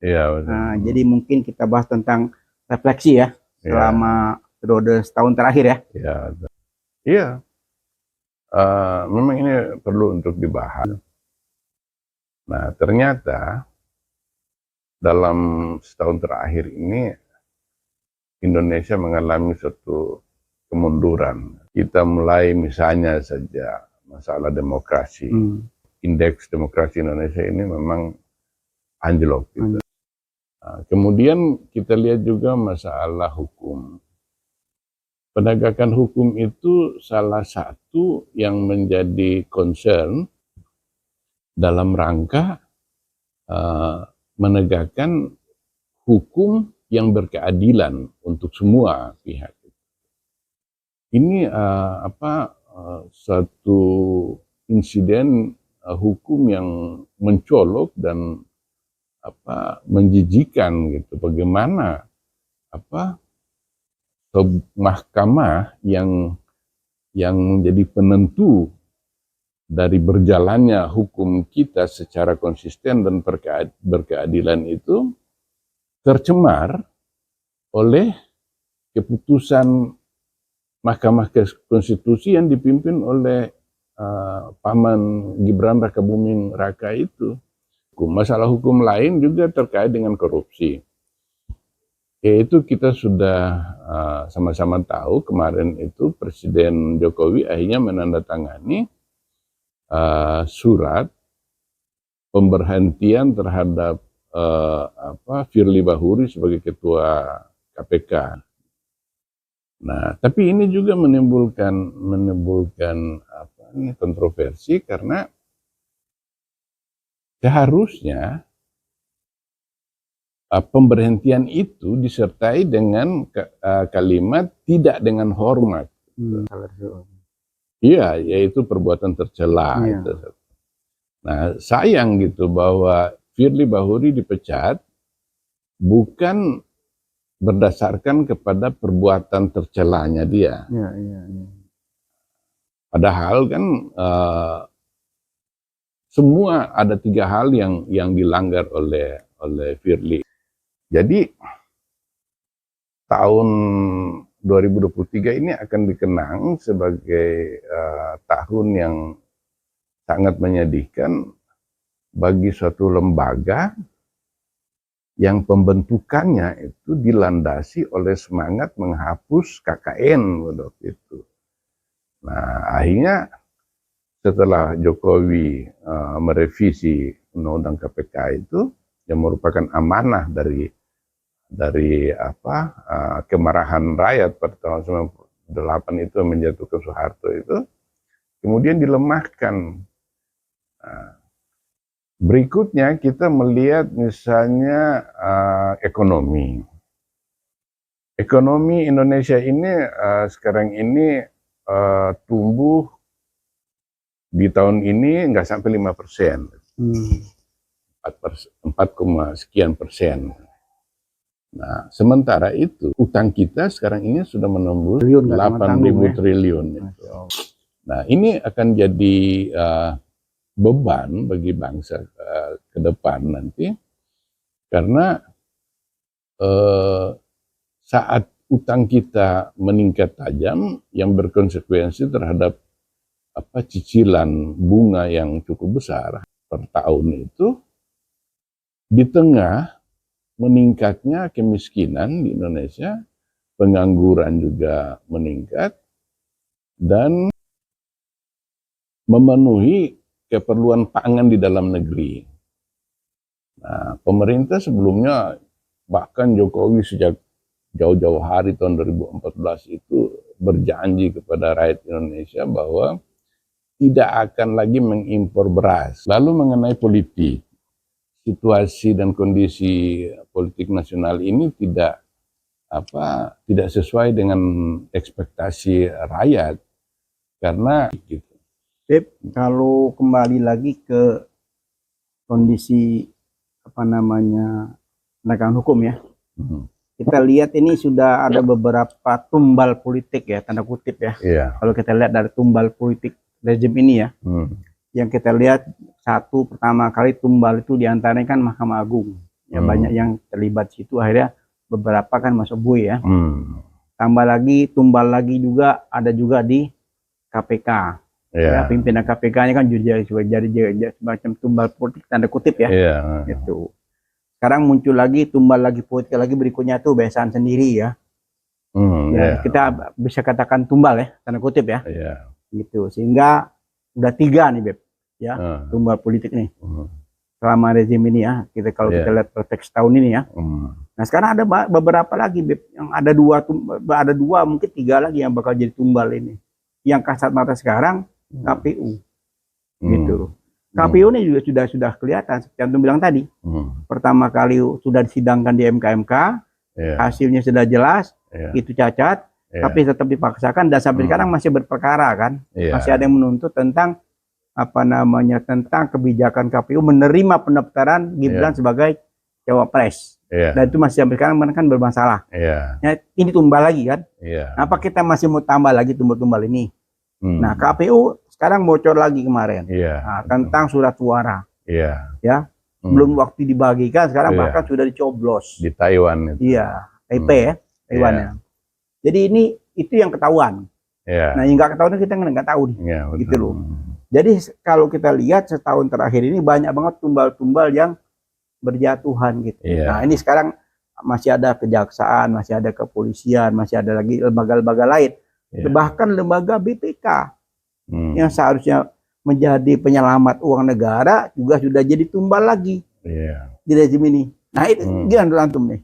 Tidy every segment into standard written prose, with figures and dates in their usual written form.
Iya, betul. Nah, jadi mungkin kita bahas tentang refleksi ya selama periode setahun terakhir ya. Iya, iya. Memang ini perlu untuk dibahas. Nah, ternyata dalam setahun terakhir ini Indonesia mengalami suatu kemunduran. Kita mulai misalnya saja masalah demokrasi. Indeks demokrasi Indonesia ini memang anjlok gitu. Nah, kemudian kita lihat juga masalah hukum. Penegakan hukum itu salah satu yang menjadi concern dalam rangka menegakkan hukum yang berkeadilan untuk semua pihak. Ini satu insiden hukum yang mencolok dan menjijikan gitu. Bagaimana mahkamah yang menjadi penentu dari berjalannya hukum kita secara konsisten dan berkeadilan itu tercemar oleh keputusan Mahkamah Konstitusi yang dipimpin oleh Paman Gibran Rakabuming Raka itu. Masalah hukum lain juga terkait dengan korupsi. Yaitu kita sudah sama-sama tahu kemarin itu Presiden Jokowi akhirnya menandatangani surat pemberhentian terhadap Firly Bahuri sebagai Ketua KPK. Nah, tapi ini juga menimbulkan kontroversi karena seharusnya pemberhentian itu disertai dengan kalimat tidak dengan hormat. Iya, yaitu perbuatan tercela. Itu. Nah, sayang gitu bahwa Firly Bahuri dipecat bukan berdasarkan kepada perbuatan tercelanya dia. Padahal kan semua ada 3 hal yang dilanggar oleh Firly. Jadi tahun 2023 ini akan dikenang sebagai tahun yang sangat menyedihkan bagi suatu lembaga yang pembentukannya itu dilandasi oleh semangat menghapus KKN waktu itu. Nah, akhirnya setelah Jokowi merevisi Undang-Undang KPK itu yang merupakan amanah dari kemarahan rakyat pada tahun 98 itu menjatuhkan Soeharto itu, kemudian dilemahkan. Berikutnya kita melihat misalnya ekonomi. Ekonomi Indonesia ini sekarang ini tumbuh di tahun ini nggak sampai 5%. 4, sekian persen. Nah, sementara itu utang kita sekarang ini sudah menembus 8.000 triliun. Nah, ini akan jadi beban bagi bangsa ke depan nanti, karena saat utang kita meningkat tajam yang berkonsekuensi terhadap cicilan bunga yang cukup besar per tahun itu, di tengah meningkatnya kemiskinan di Indonesia, pengangguran juga meningkat, dan memenuhi keperluan pangan di dalam negeri. Nah, pemerintah sebelumnya, bahkan Jokowi sejak jauh-jauh hari tahun 2014 itu berjanji kepada rakyat Indonesia bahwa tidak akan lagi mengimpor beras. Lalu mengenai politik, situasi dan kondisi politik nasional ini tidak sesuai dengan ekspektasi rakyat, karena gitu. Kalau kembali lagi ke kondisi penegakan hukum ya, kita lihat ini sudah ada beberapa tumbal politik ya, tanda kutip ya. Kalau kita lihat dari tumbal politik rezim ini ya, yang kita lihat pertama kali tumbal itu diantaranya kan Mahkamah Agung Ya banyak yang terlibat situ, akhirnya beberapa kan masuk bui ya. Tambah lagi, tumbal lagi juga ada juga di KPK. Ya, pimpinan KPK-nya kan jadi semacam tumbal politik tanda kutip ya. Itu. Sekarang muncul lagi tumbal lagi politik lagi berikutnya tuh besan sendiri ya. Kita bisa katakan tumbal ya, tanda kutip ya. Gitu. Sehingga udah 3 nih Beb ya, tumbal politik nih. Selama rezim ini ya, kita kita lihat konteks tahun ini ya. Nah sekarang ada beberapa lagi Beb, yang ada dua mungkin 3 lagi yang bakal jadi tumbal ini. Yang kasat mata sekarang KPU, gitu. KPU ini juga sudah kelihatan seperti yang bilang tadi. Pertama kali sudah disidangkan di MK, hasilnya sudah jelas, itu cacat, tapi tetap dipaksakan dan sampai sekarang masih berperkara kan, masih ada yang menuntut tentang tentang kebijakan KPU menerima pendaftaran Gibran sebagai cawapres. Dan itu masih sampai sekarang kan bermasalah. Ya, ini tumbal lagi kan. Apa kita masih mau tambah lagi tumbal-tumbal ini? Nah, KPU sekarang bocor lagi kemarin tentang surat suara. Ya, belum waktu dibagikan, sekarang bahkan sudah dicoblos di Taiwan. Iya, Taipei ya, Taiwannya. Jadi itu yang ketahuan. Nah, yang nggak ketahuan kita nggak tahu nih, gitu loh. Jadi kalau kita lihat setahun terakhir ini banyak banget tumbal-tumbal yang berjatuhan gitu. Nah, ini sekarang masih ada kejaksaan, masih ada kepolisian, masih ada lagi lembaga-lembaga lain. Bahkan lembaga BPK yang seharusnya menjadi penyelamat uang negara juga sudah jadi tumbal lagi di rezim ini. Nah itu gimana antum nih?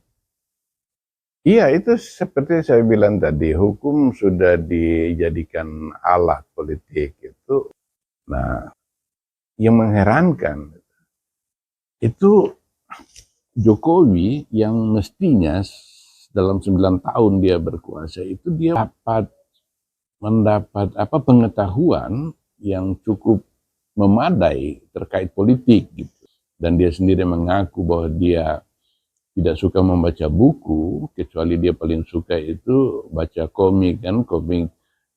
Iya, itu seperti saya bilang tadi, hukum sudah dijadikan alat politik itu. Nah, yang mengherankan itu Jokowi yang mestinya dalam 9 tahun dia berkuasa itu dia mendapat pengetahuan yang cukup memadai terkait politik gitu. Dan dia sendiri mengaku bahwa dia tidak suka membaca buku, kecuali dia paling suka itu baca komik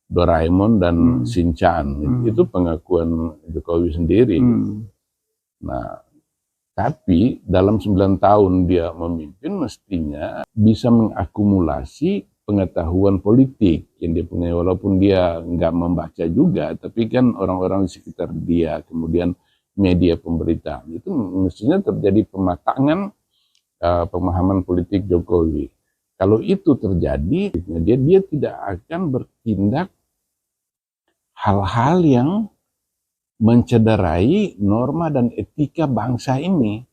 Doraemon dan Shinchan. Itu pengakuan Jokowi sendiri. Nah, tapi dalam 9 tahun dia memimpin mestinya bisa mengakumulasi pengetahuan politik yang dia punya, walaupun dia nggak membaca juga, tapi kan orang-orang di sekitar dia, kemudian media pemberitaan, itu mestinya terjadi pematangan pemahaman politik Jokowi. Kalau itu terjadi, dia tidak akan bertindak hal-hal yang mencederai norma dan etika bangsa ini.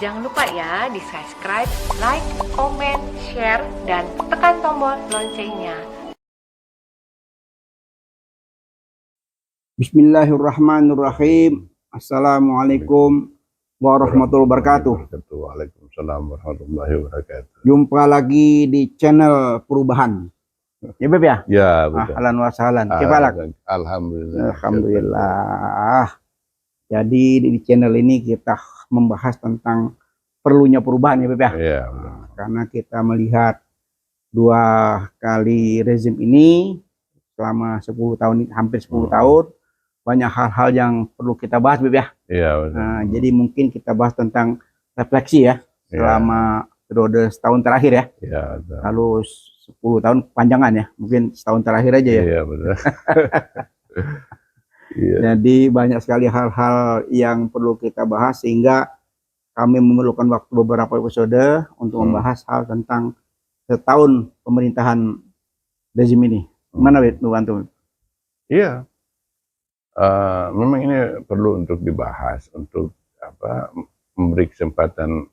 Jangan lupa ya di subscribe, like, comment, share, dan tekan tombol loncengnya. Bismillahirrahmanirrahim. Assalamualaikum warahmatullahi wabarakatuh. Waalaikumsalam warahmatullahi wabarakatuh. Jumpa lagi di channel Perubahan. Ya Beb ya? Ya, betul. Ahlan wa sahlan. Kepalak. Alhamdulillah. Alhamdulillah. Jadi di channel ini kita membahas tentang perlunya perubahan ya Beb ya. Ya, karena kita melihat 2 kali rezim ini selama 10 tahun, hampir 10 tahun, banyak hal-hal yang perlu kita bahas Beb ya. Nah, jadi mungkin kita bahas tentang refleksi ya selama periode setahun terakhir ya. Lalu 10 tahun kepanjangan ya, mungkin setahun terakhir aja ya. Iya, betul. Jadi banyak sekali hal-hal yang perlu kita bahas, sehingga kami memerlukan waktu beberapa episode untuk membahas hal tentang setahun pemerintahan rezim ini. Gimana Antum? Iya, memang ini perlu untuk dibahas, untuk memberi kesempatan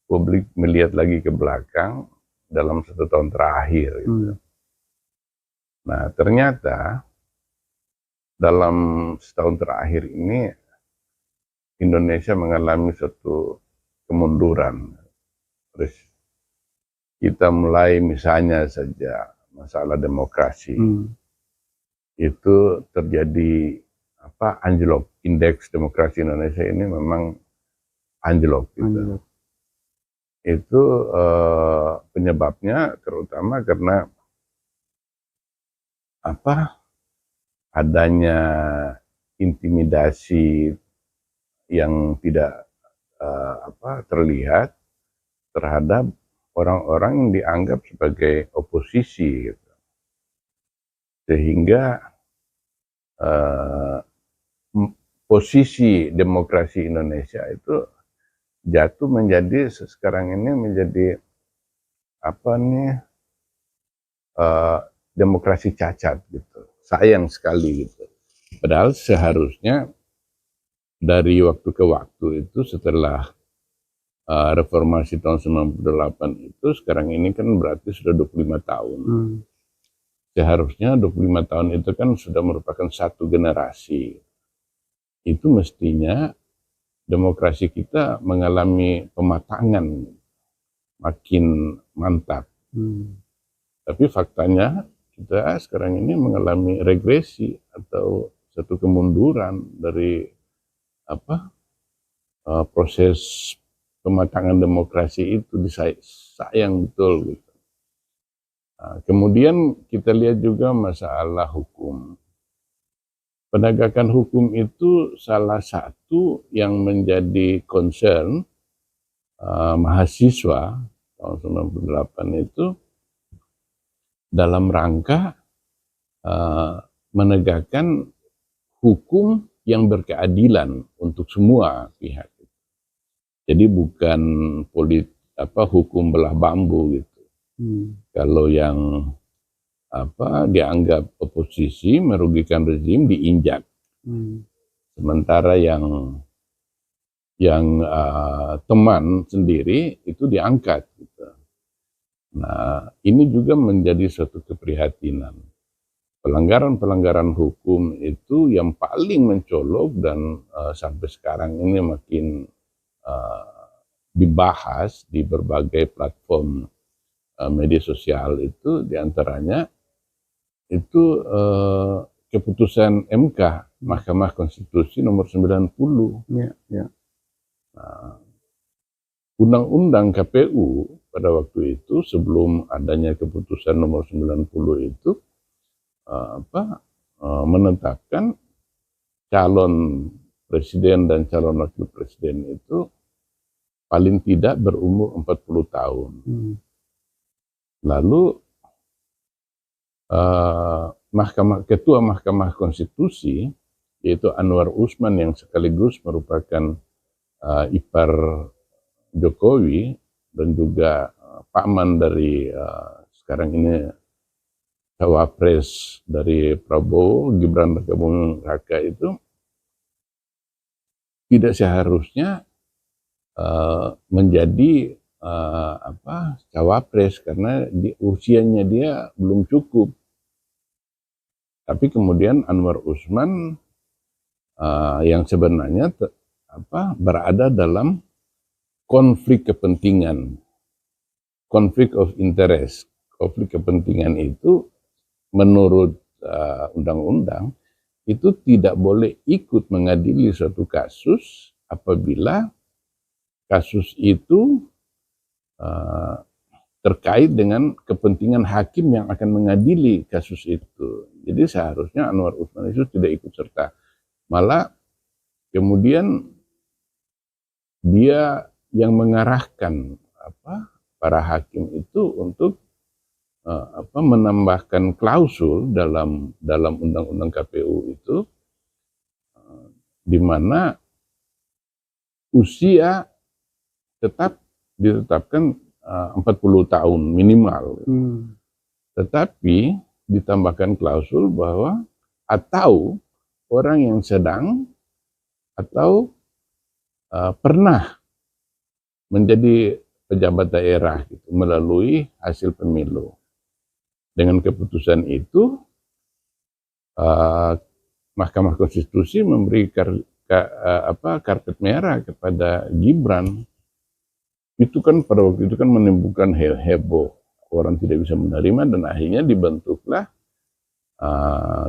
publik melihat lagi ke belakang dalam 1 tahun terakhir. Gitu. Nah, ternyata dalam setahun terakhir ini Indonesia mengalami suatu kemunduran. Terus kita mulai misalnya saja masalah demokrasi itu terjadi anjlok. Indeks demokrasi Indonesia ini memang anjlok gitu. Itu penyebabnya terutama karena adanya intimidasi yang tidak terlihat terhadap orang-orang yang dianggap sebagai oposisi, gitu. Sehingga posisi demokrasi Indonesia itu jatuh menjadi sekarang ini menjadi demokrasi cacat gitu. Sayang sekali gitu. Padahal seharusnya dari waktu ke waktu itu setelah reformasi tahun 98 itu sekarang ini kan berarti sudah 25 tahun. Seharusnya 25 tahun itu kan sudah merupakan satu generasi. Itu mestinya demokrasi kita mengalami pematangan makin mantap. Tapi faktanya kita sekarang ini mengalami regresi atau satu kemunduran dari proses pematangan demokrasi itu. Sayang betul gitu. Kemudian kita lihat juga masalah hukum. Penegakan hukum itu salah satu yang menjadi concern mahasiswa tahun 98 itu dalam rangka menegakkan hukum yang berkeadilan untuk semua pihak. Jadi bukan hukum belah bambu gitu. Kalau yang dianggap oposisi merugikan rezim diinjak. Sementara yang teman sendiri itu diangkat gitu. Nah, ini juga menjadi suatu keprihatinan. Pelanggaran-pelanggaran hukum itu yang paling mencolok dan sampai sekarang ini makin dibahas di berbagai platform media sosial itu, diantaranya itu keputusan MK, Mahkamah Konstitusi nomor 90. Nah, Undang-Undang KPU pada waktu itu sebelum adanya keputusan nomor 90 itu menetapkan calon presiden dan calon wakil presiden itu paling tidak berumur 40 tahun. Lalu Ketua Mahkamah Konstitusi yaitu Anwar Usman yang sekaligus merupakan ipar Jokowi dan juga paman dari sekarang ini cawapres dari Prabowo, Gibran Rakabuming Raka, itu tidak seharusnya menjadi cawapres karena usianya dia belum cukup. Tapi kemudian Anwar Usman yang sebenarnya berada dalam konflik kepentingan, konflik of interest. Konflik kepentingan itu menurut undang-undang itu tidak boleh ikut mengadili suatu kasus apabila kasus itu terkait dengan kepentingan hakim yang akan mengadili kasus itu. Jadi seharusnya Anwar Usman itu tidak ikut serta. Malah kemudian dia yang mengarahkan para hakim itu untuk menambahkan klausul dalam undang-undang KPU itu di mana usia tetap ditetapkan 40 tahun minimal. Tetapi ditambahkan klausul bahwa atau orang yang sedang atau pernah menjadi pejabat daerah gitu, melalui hasil pemilu. Dengan keputusan itu Mahkamah Konstitusi memberi karpet merah kepada Gibran. Itu kan pada waktu itu kan menimbulkan heboh, orang tidak bisa menerima dan akhirnya dibentuklah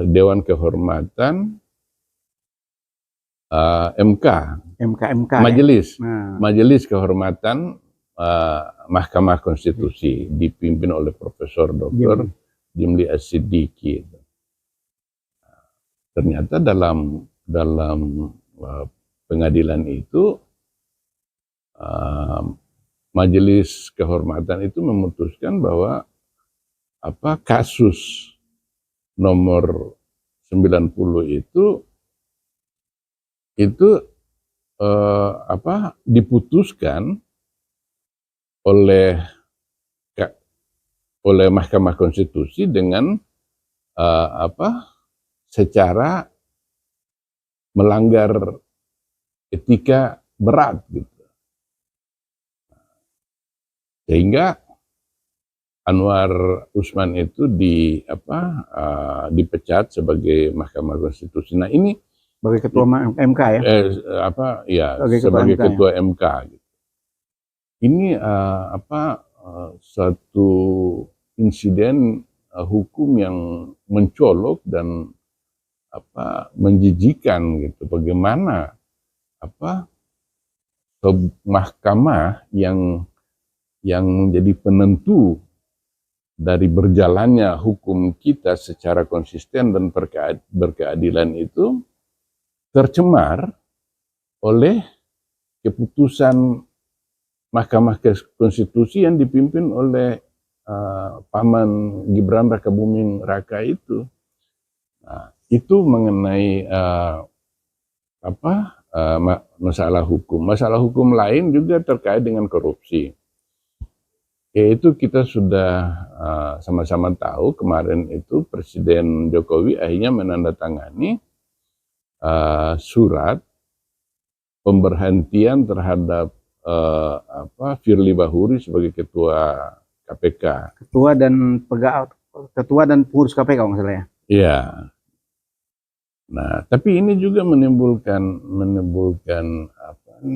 Dewan Kehormatan MK, Majelis Kehormatan Mahkamah Konstitusi dipimpin oleh Profesor Dr. Jimli As-Siddiqi. ternyata dalam pengadilan itu majelis kehormatan itu memutuskan bahwa kasus nomor 90 itu diputuskan oleh Mahkamah Konstitusi dengan secara melanggar etika berat gitu. Sehingga Anwar Usman itu dipecat sebagai Mahkamah Konstitusi. Nah, ini sebagai ketua MK ya? Sebagai ketua MK gitu. Ini suatu insiden hukum yang mencolok dan menjijikan gitu. Bagaimana mahkamah yang menjadi penentu dari berjalannya hukum kita secara konsisten dan berkeadilan itu tercemar oleh keputusan Mahkamah Konstitusi yang dipimpin oleh Paman Gibran Rakabuming Raka itu. Nah, itu mengenai masalah hukum. Masalah hukum lain juga terkait dengan korupsi. Yaitu kita sudah sama-sama tahu kemarin itu Presiden Jokowi akhirnya menandatangani surat pemberhentian terhadap Firly Bahuri sebagai ketua KPK. Ketua dan pengurus KPK kalau nggak salah ya. Iya. Nah, tapi ini juga menimbulkan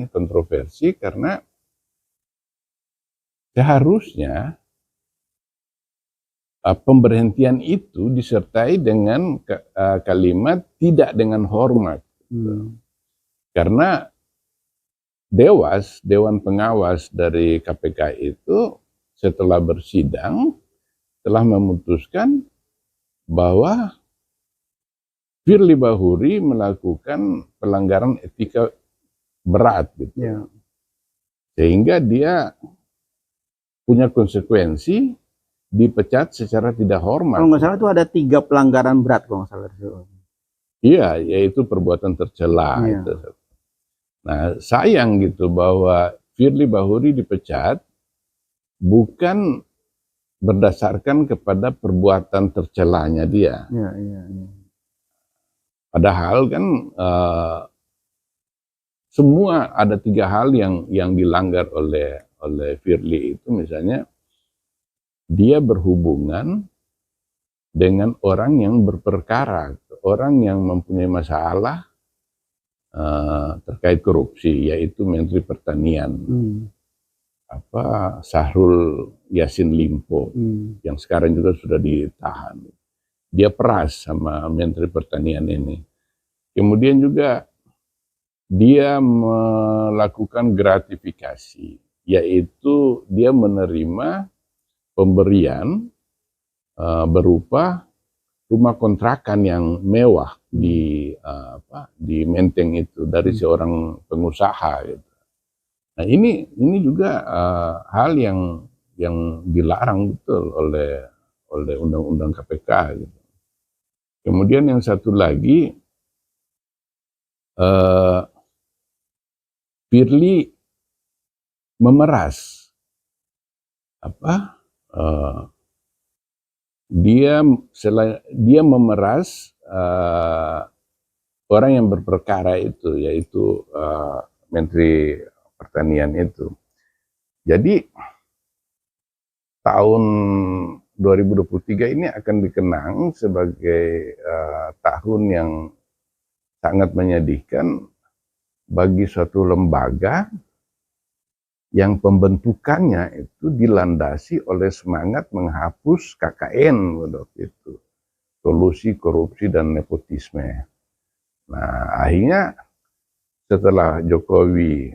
kontroversi karena seharusnya pemberhentian itu disertai dengan kalimat tidak dengan hormat. Karena Dewan Pengawas dari KPK itu setelah bersidang telah memutuskan bahwa Firly Bahuri melakukan pelanggaran etika berat gitu. Ya. Sehingga dia punya konsekuensi dipecat secara tidak hormat. Kalau nggak salah itu ada 3 pelanggaran berat kalau nggak salah. Iya, yaitu perbuatan tercela. Ya. Itu. Nah, sayang gitu bahwa Firly Bahuri dipecat bukan berdasarkan kepada perbuatan tercelanya dia. Ya. Padahal kan semua ada 3 hal yang dilanggar oleh Firly itu, misalnya dia berhubungan dengan orang yang berperkara, orang yang mempunyai masalah terkait korupsi, yaitu Menteri Pertanian Syahrul Yassin Limpo yang sekarang juga sudah ditahan. Dia peras sama Menteri Pertanian ini. Kemudian juga dia melakukan gratifikasi, yaitu dia menerima pemberian berupa rumah kontrakan yang mewah di Menteng itu dari seorang pengusaha gitu. Nah, ini juga hal yang dilarang betul oleh undang-undang KPK gitu. Kemudian yang satu lagi, Firly memeras dia memeras orang yang berperkara itu, yaitu Menteri Pertanian itu. Jadi tahun 2023 ini akan dikenang sebagai tahun yang sangat menyedihkan bagi suatu lembaga yang pembentukannya itu dilandasi oleh semangat menghapus KKN waktu itu, kolusi, korupsi, dan nepotisme. Nah, akhirnya setelah Jokowi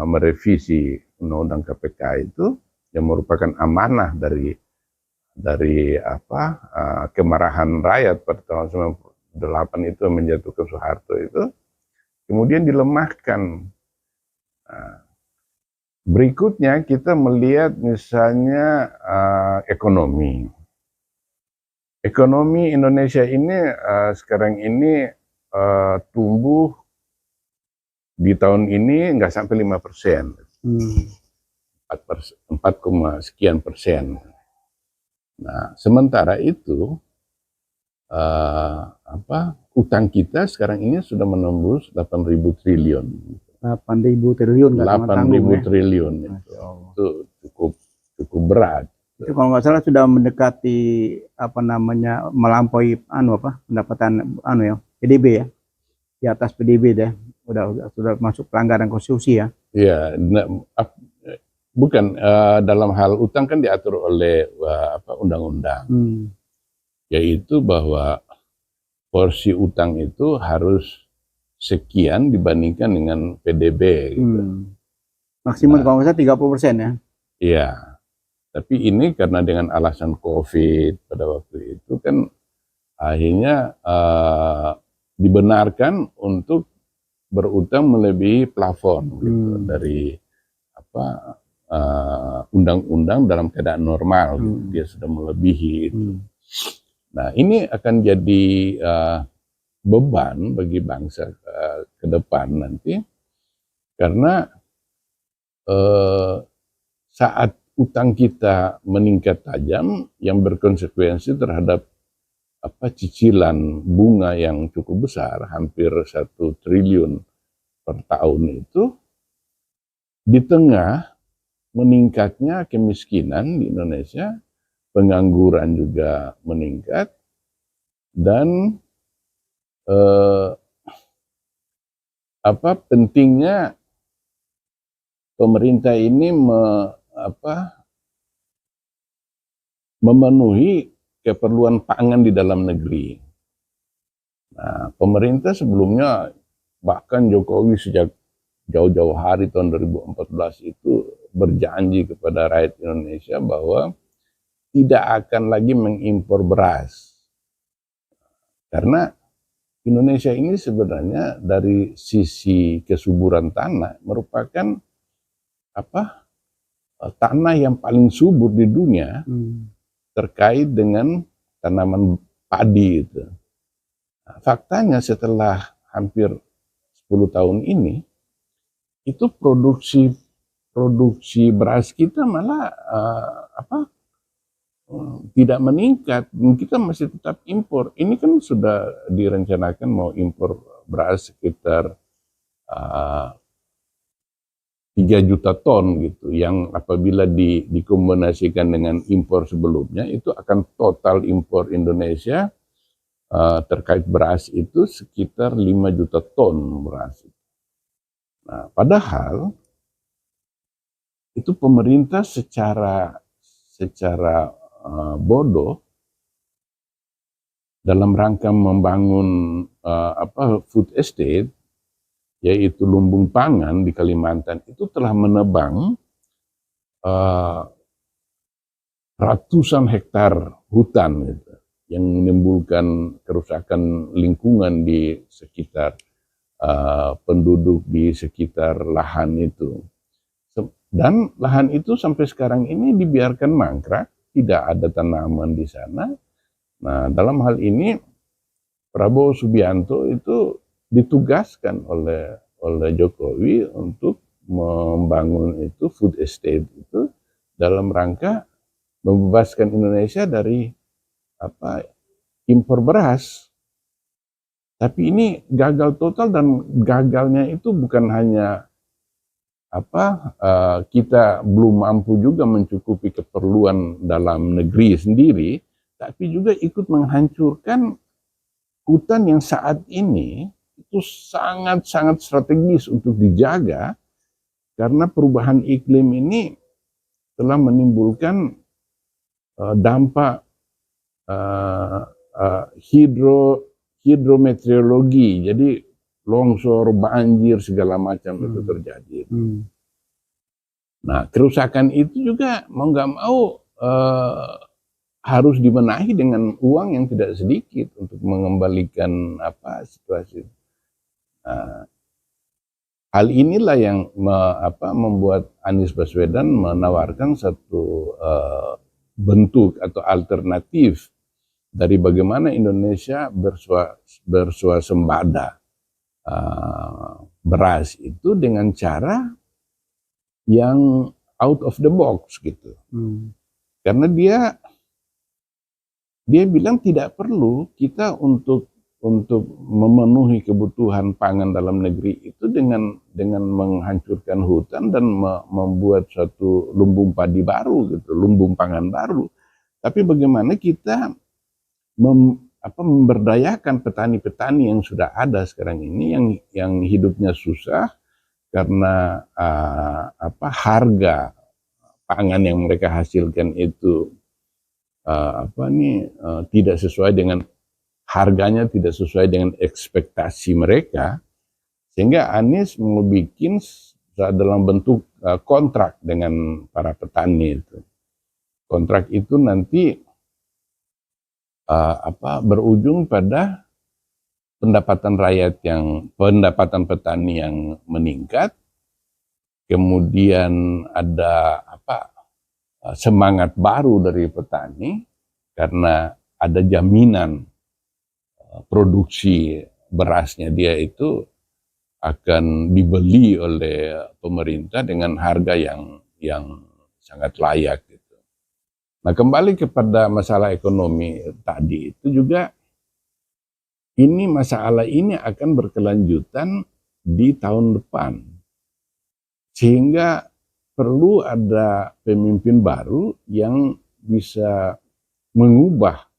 merevisi undang-undang KPK itu, yang merupakan amanah dari kemarahan rakyat pada tahun itu menjatuhkan Soeharto itu, kemudian dilemahkan. Nah, berikutnya kita melihat misalnya ekonomi. Ekonomi Indonesia ini sekarang ini tumbuh di tahun ini nggak sampai 5%, 4, sekian persen. Nah, sementara itu utang kita sekarang ini sudah menembus 8.000 triliun. 8.000 triliun. 8.000 triliun itu cukup berat. Itu kalau nggak salah sudah mendekati melampaui pendapatan PDB ya, di atas PDB deh, sudah masuk pelanggaran konstitusi ya. Iya, bukan dalam hal utang kan diatur oleh undang-undang, yaitu bahwa porsi utang itu harus sekian dibandingkan dengan PDB. Gitu. Maksimal kalau nggak salah 30% ya. Iya. Tapi ini karena dengan alasan COVID pada waktu itu kan akhirnya dibenarkan untuk berutang melebihi plafon gitu, dari undang-undang dalam keadaan normal gitu. Dia sudah melebihi itu. Nah, ini akan jadi beban bagi bangsa ke depan nanti, karena saat utang kita meningkat tajam yang berkonsekuensi terhadap cicilan bunga yang cukup besar, hampir 1 triliun per tahun itu, di tengah meningkatnya kemiskinan di Indonesia, pengangguran juga meningkat, dan pentingnya pemerintah ini memenuhi keperluan pangan di dalam negeri. Nah, pemerintah sebelumnya, bahkan Jokowi sejak jauh-jauh hari tahun 2014 itu berjanji kepada rakyat Indonesia bahwa tidak akan lagi mengimpor beras. Karena Indonesia ini sebenarnya dari sisi kesuburan tanah merupakan tanah yang paling subur di dunia terkait dengan tanaman padi itu. Nah, faktanya setelah hampir 10 tahun ini, itu produksi beras kita malah tidak meningkat, kita masih tetap impor. Ini kan sudah direncanakan mau impor beras sekitar 3 juta ton gitu, yang apabila dikombinasikan dengan impor sebelumnya, itu akan total impor Indonesia terkait beras itu sekitar 5 juta ton beras. Nah, padahal itu pemerintah secara bodoh dalam rangka membangun food estate, yaitu lumbung pangan di Kalimantan, itu telah menebang ratusan hektar hutan gitu, yang menimbulkan kerusakan lingkungan di sekitar penduduk di sekitar lahan itu. Dan lahan itu sampai sekarang ini dibiarkan mangkrak, tidak ada tanaman di sana. Nah, dalam hal ini Prabowo Subianto itu ditugaskan oleh Jokowi untuk membangun itu food estate itu dalam rangka membebaskan Indonesia dari impor beras. Tapi ini gagal total, dan gagalnya itu bukan hanya kita belum mampu juga mencukupi keperluan dalam negeri sendiri, tapi juga ikut menghancurkan hutan yang saat ini itu sangat-sangat strategis untuk dijaga, karena perubahan iklim ini telah menimbulkan dampak hidrometeorologi, jadi longsor, banjir, segala macam itu terjadi. Nah, kerusakan itu juga mau nggak mau harus dibenahi dengan uang yang tidak sedikit untuk mengembalikan situasi. Nah, hal inilah yang membuat Anies Baswedan menawarkan satu bentuk atau alternatif dari bagaimana Indonesia bersuasembada beras itu dengan cara yang out of the box gitu. Karena dia bilang tidak perlu kita untuk memenuhi kebutuhan pangan dalam negeri itu dengan menghancurkan hutan dan membuat suatu lumbung padi baru gitu, lumbung pangan baru. Tapi bagaimana kita memberdayakan petani-petani yang sudah ada sekarang ini yang hidupnya susah karena harga pangan yang mereka hasilkan itu tidak sesuai dengan harganya, tidak sesuai dengan ekspektasi mereka, sehingga Anies mau bikin dalam bentuk kontrak dengan para petani itu. Kontrak itu nanti berujung pada pendapatan pendapatan petani yang meningkat, kemudian ada semangat baru dari petani karena ada jaminan produksi berasnya dia itu akan dibeli oleh pemerintah dengan harga yang sangat layak gitu. Nah, kembali kepada masalah ekonomi tadi itu juga masalah ini akan berkelanjutan di tahun depan. Sehingga perlu ada pemimpin baru yang bisa mengubah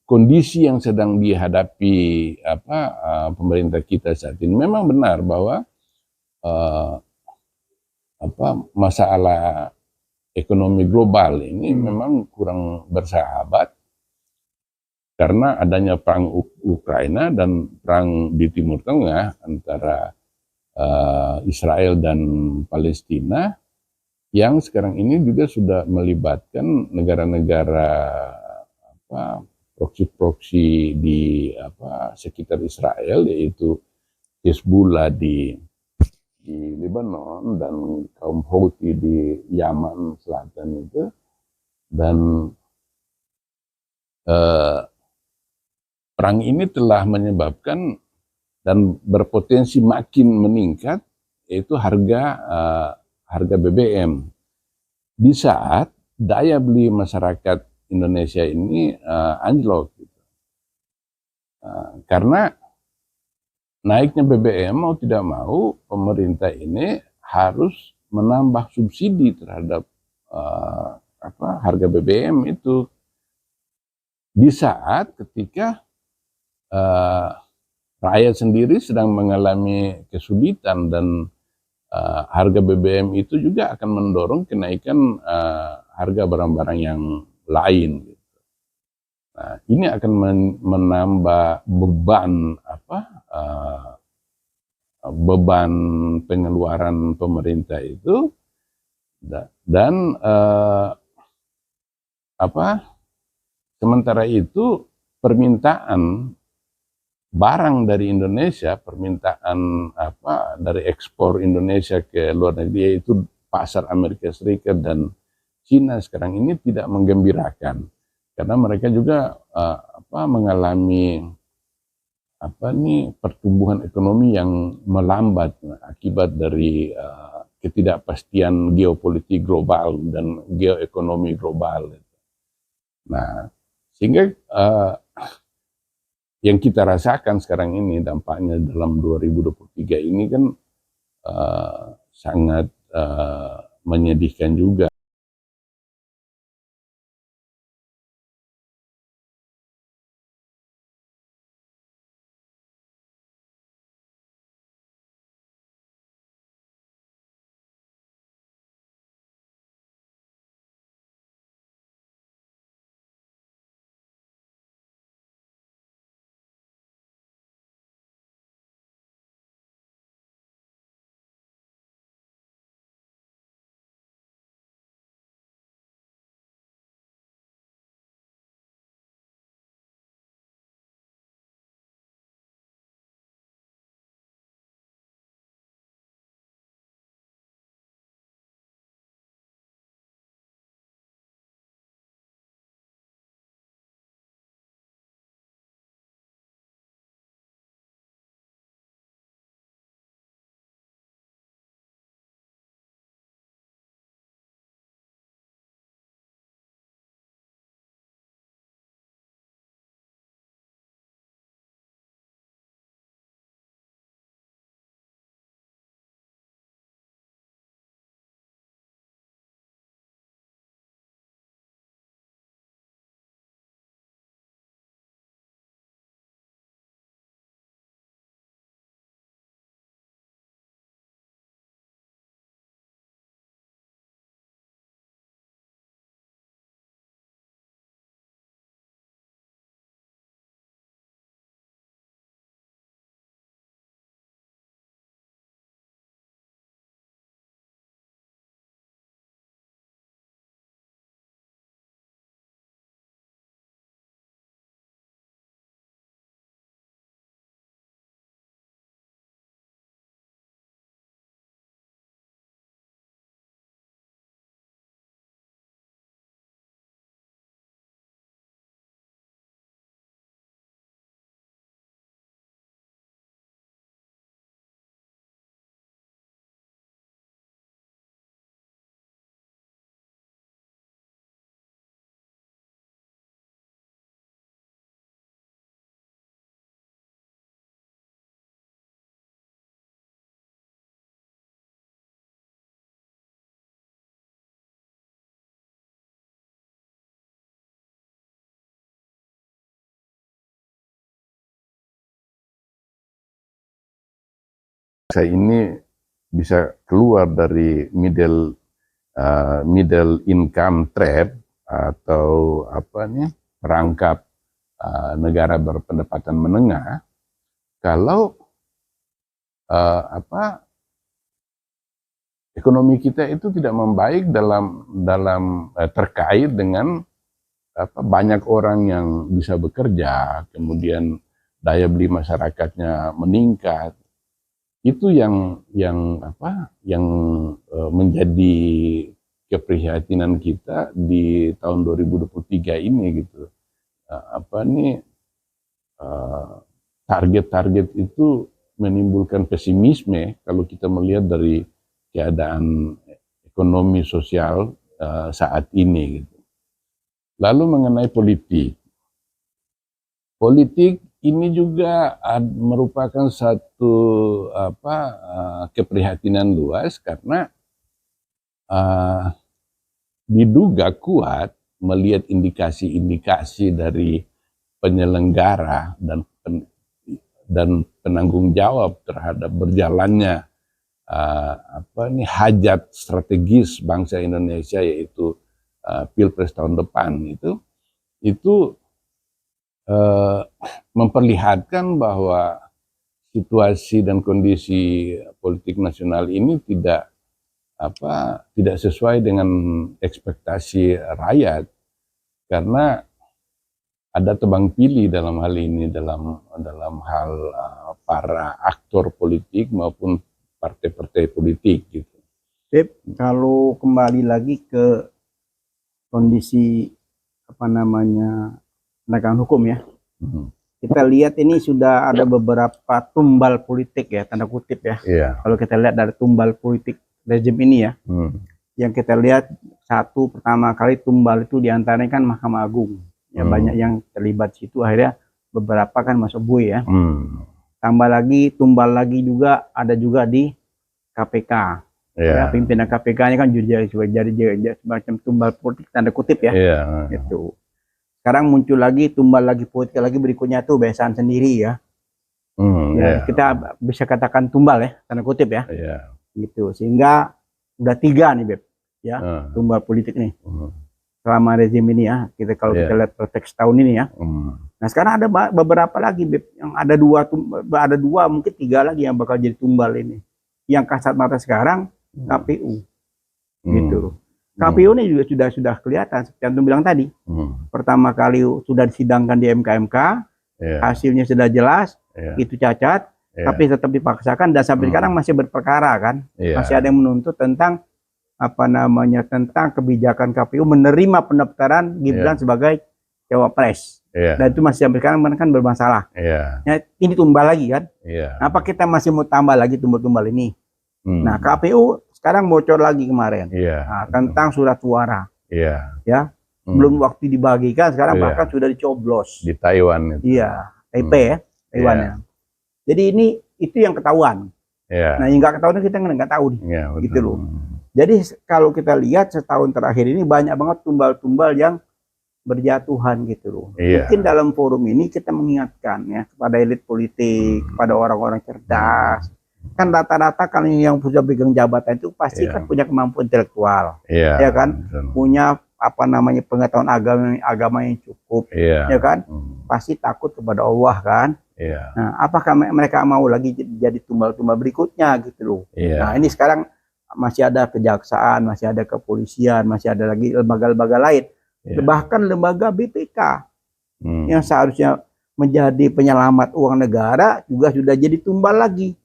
kondisi yang sedang dihadapi pemerintah kita saat ini. Memang benar bahwa masalah ekonomi global ini memang kurang bersahabat karena adanya perang Ukraina dan perang di Timur Tengah antara Israel dan Palestina yang sekarang ini juga sudah melibatkan negara-negara proksi-proksi di sekitar Israel, yaitu Hezbollah di Lebanon dan kaum Houthi di Yaman Selatan itu, dan perang ini telah menyebabkan dan berpotensi makin meningkat yaitu harga BBM di saat daya beli masyarakat Indonesia ini anjlok gitu. Karena naiknya BBM mau tidak mau pemerintah ini harus menambah subsidi terhadap harga BBM itu di saat ketika rakyat sendiri sedang mengalami kesulitan dan harga BBM itu juga akan mendorong kenaikan harga barang-barang yang lain. Nah, ini akan menambah beban pengeluaran pemerintah itu, dan sementara itu permintaan barang dari Indonesia, permintaan dari ekspor Indonesia ke luar negeri, yaitu pasar Amerika Serikat dan Cina sekarang ini tidak menggembirakan karena mereka juga mengalami pertumbuhan ekonomi yang melambat akibat dari ketidakpastian geopolitik global dan geoekonomi global. Nah, sehingga yang kita rasakan sekarang ini dampaknya dalam 2023 ini kan sangat menyedihkan juga. saya ini bisa keluar dari middle income trap atau perangkap negara berpendapatan menengah kalau ekonomi kita itu tidak membaik dalam terkait dengan banyak orang yang bisa bekerja, kemudian daya beli masyarakatnya meningkat. Itu yang menjadi keprihatinan kita di tahun 2023 ini gitu. Target-target itu menimbulkan pesimisme kalau kita melihat dari keadaan ekonomi sosial saat ini gitu. Lalu mengenai politik ini juga merupakan satu keprihatinan luas karena diduga kuat melihat indikasi-indikasi dari penyelenggara dan penanggung jawab terhadap berjalannya hajat strategis bangsa Indonesia, yaitu Pilpres tahun depan itu memperlihatkan bahwa situasi dan kondisi politik nasional ini tidak sesuai dengan ekspektasi rakyat, karena ada tebang pilih dalam hal ini, dalam hal para aktor politik maupun partai-partai politik gitu. Kalau kembali lagi ke kondisi penegakan hukum ya, kita lihat ini sudah ada beberapa tumbal politik ya, tanda kutip ya. Kalau kita lihat dari tumbal politik rezim ini ya, yang kita lihat pertama kali tumbal itu diantaranya kan Mahkamah Agung ya, banyak yang terlibat situ, akhirnya beberapa kan masuk bui ya. Tambah lagi tumbal lagi juga ada juga di KPK ya, pimpinan KPK-nya kan jadi semacam tumbal politik tanda kutip ya. Itu sekarang muncul lagi tumbal lagi politik lagi berikutnya tuh besan sendiri ya. Kita bisa katakan tumbal ya, tanda kutip ya. Gitu, sehingga udah 3 nih Beb ya, tumbal politik nih selama rezim ini ya. Kita lihat konteks tahun ini ya. Nah sekarang ada beberapa lagi Beb, yang ada dua mungkin 3 lagi yang bakal jadi tumbal ini. Yang kasat mata sekarang KPU gitu. KPU ini juga sudah kelihatan seperti yang bilang tadi. Pertama kali sudah disidangkan di MK, hasilnya sudah jelas, itu cacat, tapi tetap dipaksakan dan sampai sekarang masih berperkara kan. Masih ada yang menuntut tentang tentang kebijakan KPU menerima pendaftaran Gibran sebagai cawapres. Dan itu masih sampai sekarang kan bermasalah. Ya, ini tumbal lagi kan. Apa kita masih mau tambah lagi tumbal-tumbal ini? Nah, KPU sekarang bocor lagi kemarin tentang surat suara. Ya, belum waktu dibagikan, sekarang bahkan sudah dicoblos di Taiwan. Taipei ya, Taiwan ya. Jadi itu yang ketahuan. Nah, yang nggak ketahuan kita nggak tahu nih, gitu loh. Jadi kalau kita lihat setahun terakhir ini banyak banget tumbal-tumbal yang berjatuhan gitu loh. Mungkin dalam forum ini kita mengingatkan ya kepada elit politik, kepada orang-orang cerdas. Kan rata-rata kan yang sudah pegang jabatan itu pasti kan punya kemampuan intelektual, ya kan, punya pengetahuan agama yang cukup, ya kan, pasti takut kepada Allah kan. Nah, apakah mereka mau lagi jadi tumbal-tumbal berikutnya gitu loh. Nah ini sekarang masih ada kejaksaan, masih ada kepolisian, masih ada lagi lembaga-lembaga lain, bahkan lembaga BPK yang seharusnya menjadi penyelamat uang negara juga sudah jadi tumbal lagi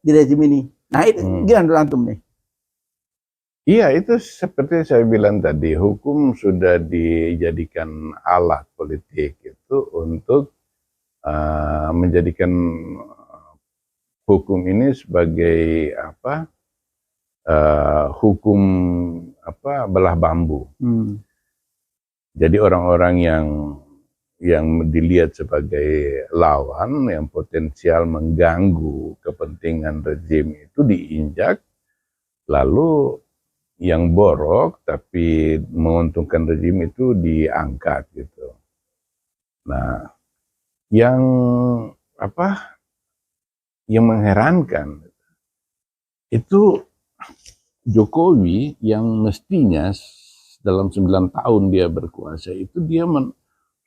di rezim ini. Nah itu gimana antum nih? Iya, itu seperti saya bilang tadi, hukum sudah dijadikan alat politik itu untuk menjadikan hukum ini sebagai hukum belah bambu. Jadi orang-orang yang dilihat sebagai lawan yang potensial mengganggu kepentingan rezim itu diinjak, lalu yang borok tapi menguntungkan rezim itu diangkat gitu. Nah, yang mengherankan itu Jokowi yang mestinya dalam 9 tahun dia berkuasa itu dia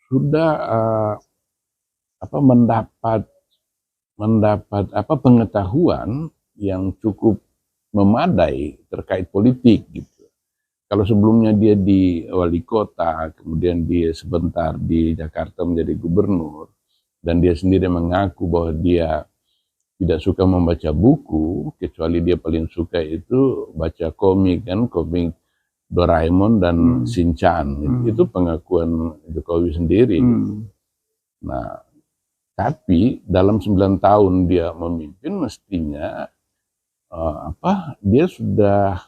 sudah mendapat pengetahuan yang cukup memadai terkait politik gitu. Kalau sebelumnya dia di wali kota, kemudian dia sebentar di Jakarta menjadi gubernur, dan dia sendiri mengaku bahwa dia tidak suka membaca buku, kecuali dia paling suka itu baca komik Doraemon dan Shinchan. Itu pengakuan Jokowi sendiri. Nah, tapi dalam 9 tahun dia memimpin mestinya dia sudah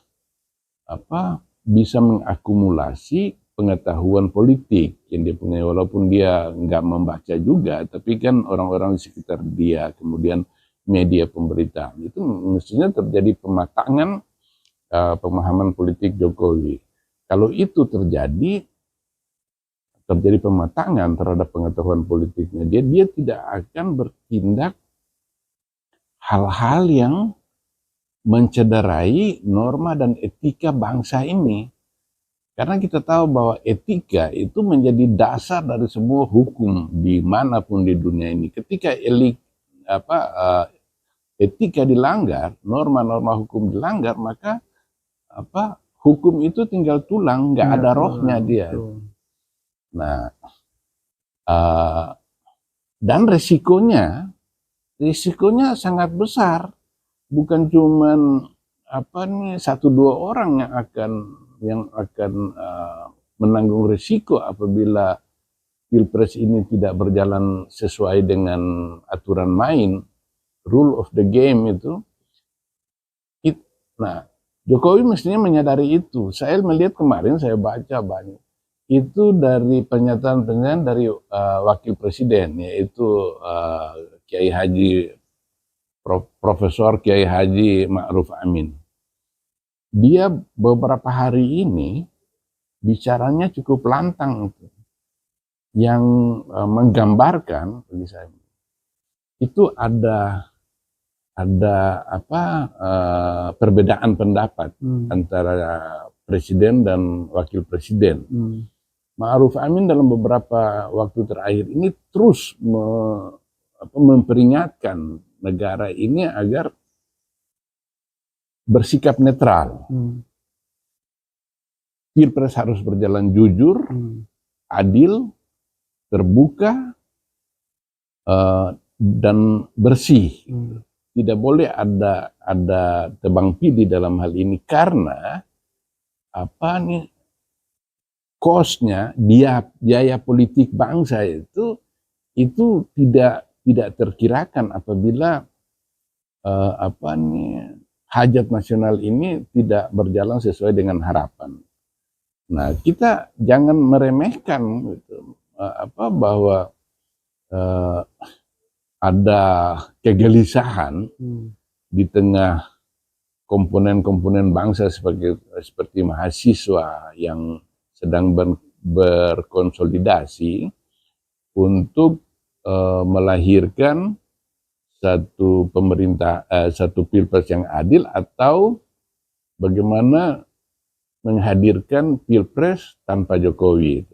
bisa mengakumulasi pengetahuan politik yang dia punya, walaupun dia nggak membaca juga, tapi kan orang-orang di sekitar dia, kemudian media pemberitaan, itu mestinya terjadi pematangan pemahaman politik Jokowi. Kalau itu terjadi pematangan terhadap pengetahuan politiknya, dia tidak akan bertindak hal-hal yang mencederai norma dan etika bangsa ini. Karena kita tahu bahwa etika itu menjadi dasar dari semua hukum dimanapun di dunia ini. Ketika etika dilanggar, norma-norma hukum dilanggar, maka hukum itu tinggal tulang, nggak ada rohnya dia. Nah, dan resikonya sangat besar. Bukan cuman 1-2 orang yang akan menanggung risiko apabila Pilpres ini tidak berjalan sesuai dengan aturan main, rule of the game itu. Nah, Jokowi mestinya menyadari itu. Saya melihat kemarin, saya baca banyak itu dari pernyataan dari wakil presiden, yaitu Kiai Haji Profesor Kiai Haji Ma'ruf Amin. Dia beberapa hari ini bicaranya cukup lantang, yang menggambarkan bagi saya itu ada perbedaan pendapat antara presiden dan wakil presiden. Ma'ruf Amin dalam beberapa waktu terakhir ini terus memperingatkan negara ini agar bersikap netral. Pilpres harus berjalan jujur, adil, terbuka, dan bersih. Tidak boleh ada tebang pilih dalam hal ini, karena cost-nya, biaya politik bangsa itu tidak terkirakan apabila hajat nasional ini tidak berjalan sesuai dengan harapan. Nah, kita jangan meremehkan gitu, bahwa ada kegelisahan di tengah komponen-komponen bangsa seperti mahasiswa yang sedang berkonsolidasi untuk melahirkan satu pilpres yang adil, atau bagaimana menghadirkan pilpres tanpa Jokowi.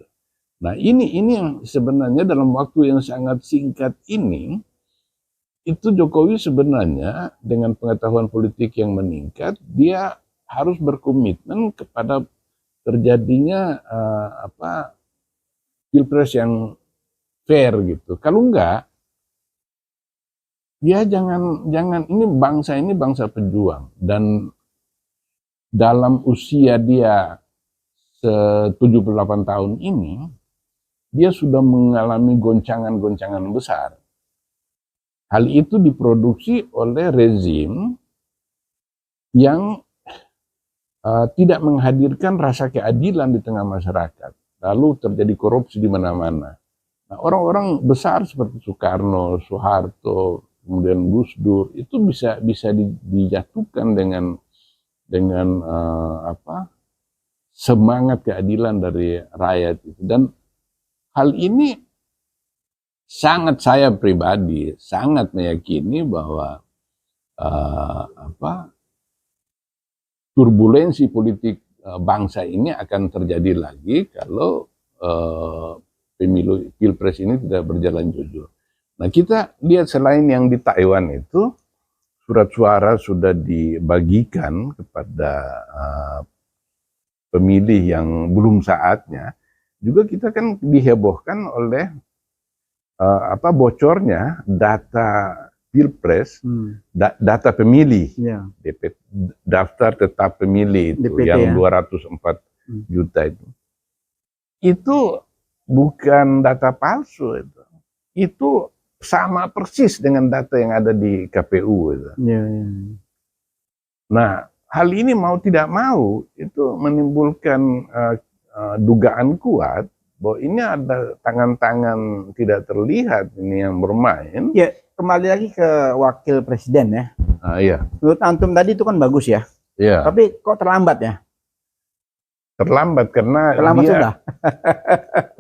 Nah, ini yang sebenarnya dalam waktu yang sangat singkat ini, itu Jokowi sebenarnya dengan pengetahuan politik yang meningkat, dia harus berkomitmen kepada terjadinya pilpres yang fair gitu. Kalau enggak, dia jangan ini bangsa pejuang, dan dalam usia dia 78 tahun ini, dia sudah mengalami goncangan-goncangan besar. Hal itu diproduksi oleh rezim yang tidak menghadirkan rasa keadilan di tengah masyarakat. Lalu terjadi korupsi di mana-mana. Nah, orang-orang besar seperti Soekarno, Soeharto, kemudian Gus Dur, itu bisa dijatuhkan dengan semangat keadilan dari rakyat itu. Dan hal ini saya pribadi sangat meyakini bahwa turbulensi politik bangsa ini akan terjadi lagi kalau pemilu pilpres ini tidak berjalan jujur. Nah, kita lihat selain yang di Taiwan itu, surat suara sudah dibagikan kepada pemilih yang belum saatnya. Juga kita kan dihebohkan oleh bocornya data pilpres, data pemilih, daftar tetap pemilih itu DPT, yang ya? 204 juta itu. Itu bukan data palsu itu. Itu sama persis dengan data yang ada di KPU itu. Nah, hal ini mau tidak mau itu menimbulkan dugaan kuat bahwa ini ada tangan-tangan tidak terlihat ini yang bermain. Ya, kembali lagi ke wakil presiden ya. Iya. Menurut antum tadi itu kan bagus ya. Iya. Tapi kok terlambat ya? Terlambat karena sudah.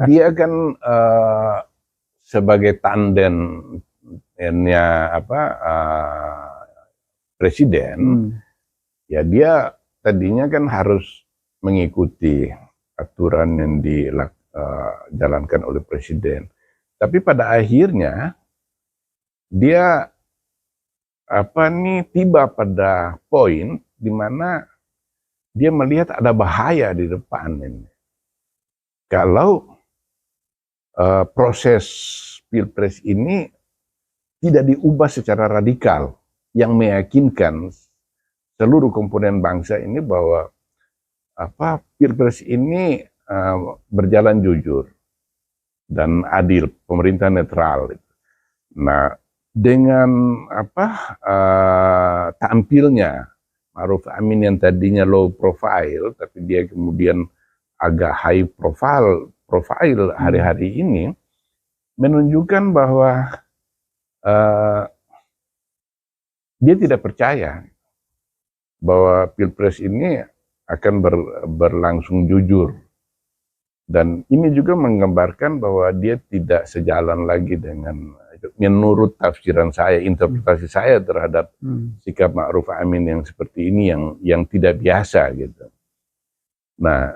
Dia kan sebagai tandennya presiden, ya dia tadinya kan harus mengikuti aturan yang dijalankan oleh presiden. Tapi pada akhirnya dia tiba pada poin di mana dia melihat ada bahaya di depan ini. Kalau proses pilpres ini tidak diubah secara radikal yang meyakinkan seluruh komponen bangsa ini bahwa pilpres ini berjalan jujur dan adil, pemerintah netral. Nah, dengan tampilnya Ma'ruf Amin yang tadinya low profile, tapi dia kemudian agak high profile hari-hari ini, menunjukkan bahwa dia tidak percaya bahwa pilpres ini akan berlangsung jujur. Dan ini juga menggambarkan bahwa dia tidak sejalan lagi dengan, menurut tafsiran saya, interpretasi saya terhadap sikap Ma'ruf Amin yang seperti ini, yang tidak biasa gitu. Nah,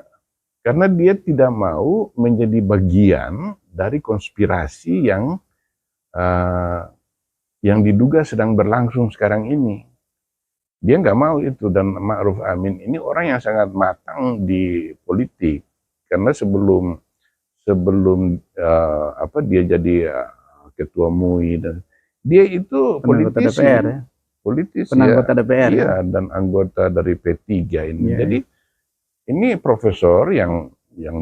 karena dia tidak mau menjadi bagian dari konspirasi yang diduga sedang berlangsung sekarang ini. Dia nggak mau itu, dan Ma'ruf Amin ini orang yang sangat matang di politik. Karena sebelum dia jadi ketua MUI, dan dia itu politisi, DPR, ya? politisi, penanggota DPR, iya, ya? Dan anggota dari P3 ini. Jadi ini profesor yang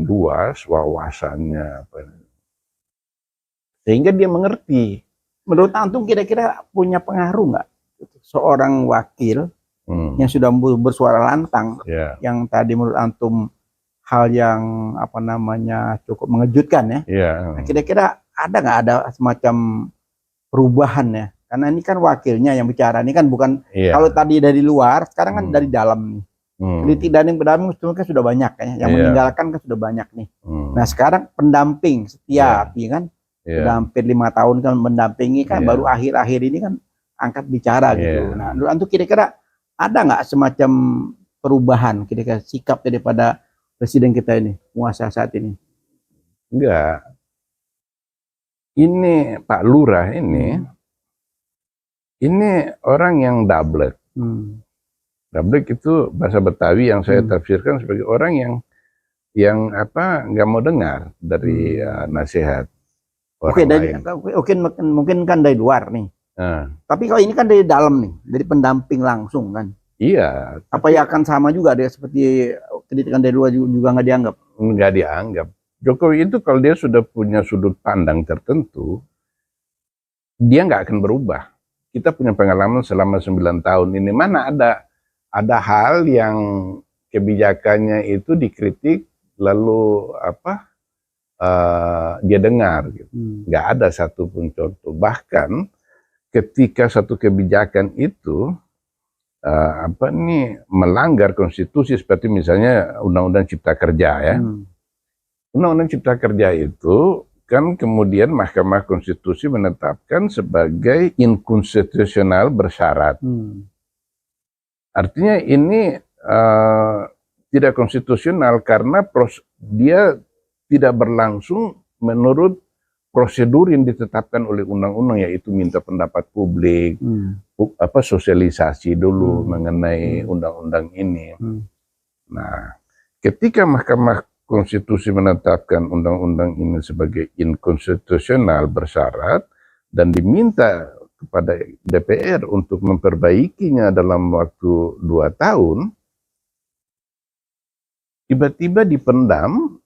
luas wawasannya, sehingga dia mengerti. Menurut antum kira-kira punya pengaruh nggak seorang wakil yang sudah bersuara lantang, yang tadi menurut antum hal yang cukup mengejutkan ya? Nah, kira-kira ada semacam perubahan ya? Karena ini kan wakilnya yang bicara, ini kan bukan kalau tadi dari luar, sekarang kan dari dalam nih. Kritik dan yang pendamping kan sudah banyak ya, yang meninggalkan kan sudah banyak nih. Nah, sekarang pendamping setia, kan sudah hampir 5 tahun kan mendampingi, kan baru akhir-akhir ini kan angkat bicara gitu. Nah, menurut antum kira-kira ada nggak semacam perubahan kira-kira sikap daripada presiden kita ini, penguasa saat ini? Enggak. Ini Pak Lurah ini orang yang dablek. Dablek itu bahasa Betawi yang saya tafsirkan sebagai orang yang nggak mau dengar dari nasihat orang lain. Mungkin kan dari luar nih. Tapi kalau ini kan dari dalam nih, dari pendamping langsung kan. Iya. Apa ya akan sama juga dia seperti kritikan dari luar juga nggak dianggap? Nggak dianggap. Jokowi itu kalau dia sudah punya sudut pandang tertentu, dia nggak akan berubah. Kita punya pengalaman selama 9 tahun ini, mana ada hal yang kebijakannya itu dikritik lalu dia dengar gitu. Nggak ada satupun contoh. Bahkan ketika satu kebijakan itu melanggar konstitusi, seperti misalnya Undang-Undang Cipta Kerja ya. Undang-Undang Cipta Kerja itu kan kemudian Mahkamah Konstitusi menetapkan sebagai inkonstitusional bersyarat. Artinya ini tidak konstitusional karena dia tidak berlangsung menurut prosedur yang ditetapkan oleh undang-undang, yaitu minta pendapat publik, sosialisasi dulu mengenai undang-undang ini. Nah, ketika Mahkamah Konstitusi menetapkan undang-undang ini sebagai inkonstitusional bersyarat dan diminta kepada DPR untuk memperbaikinya dalam waktu 2 tahun, tiba-tiba dipendam,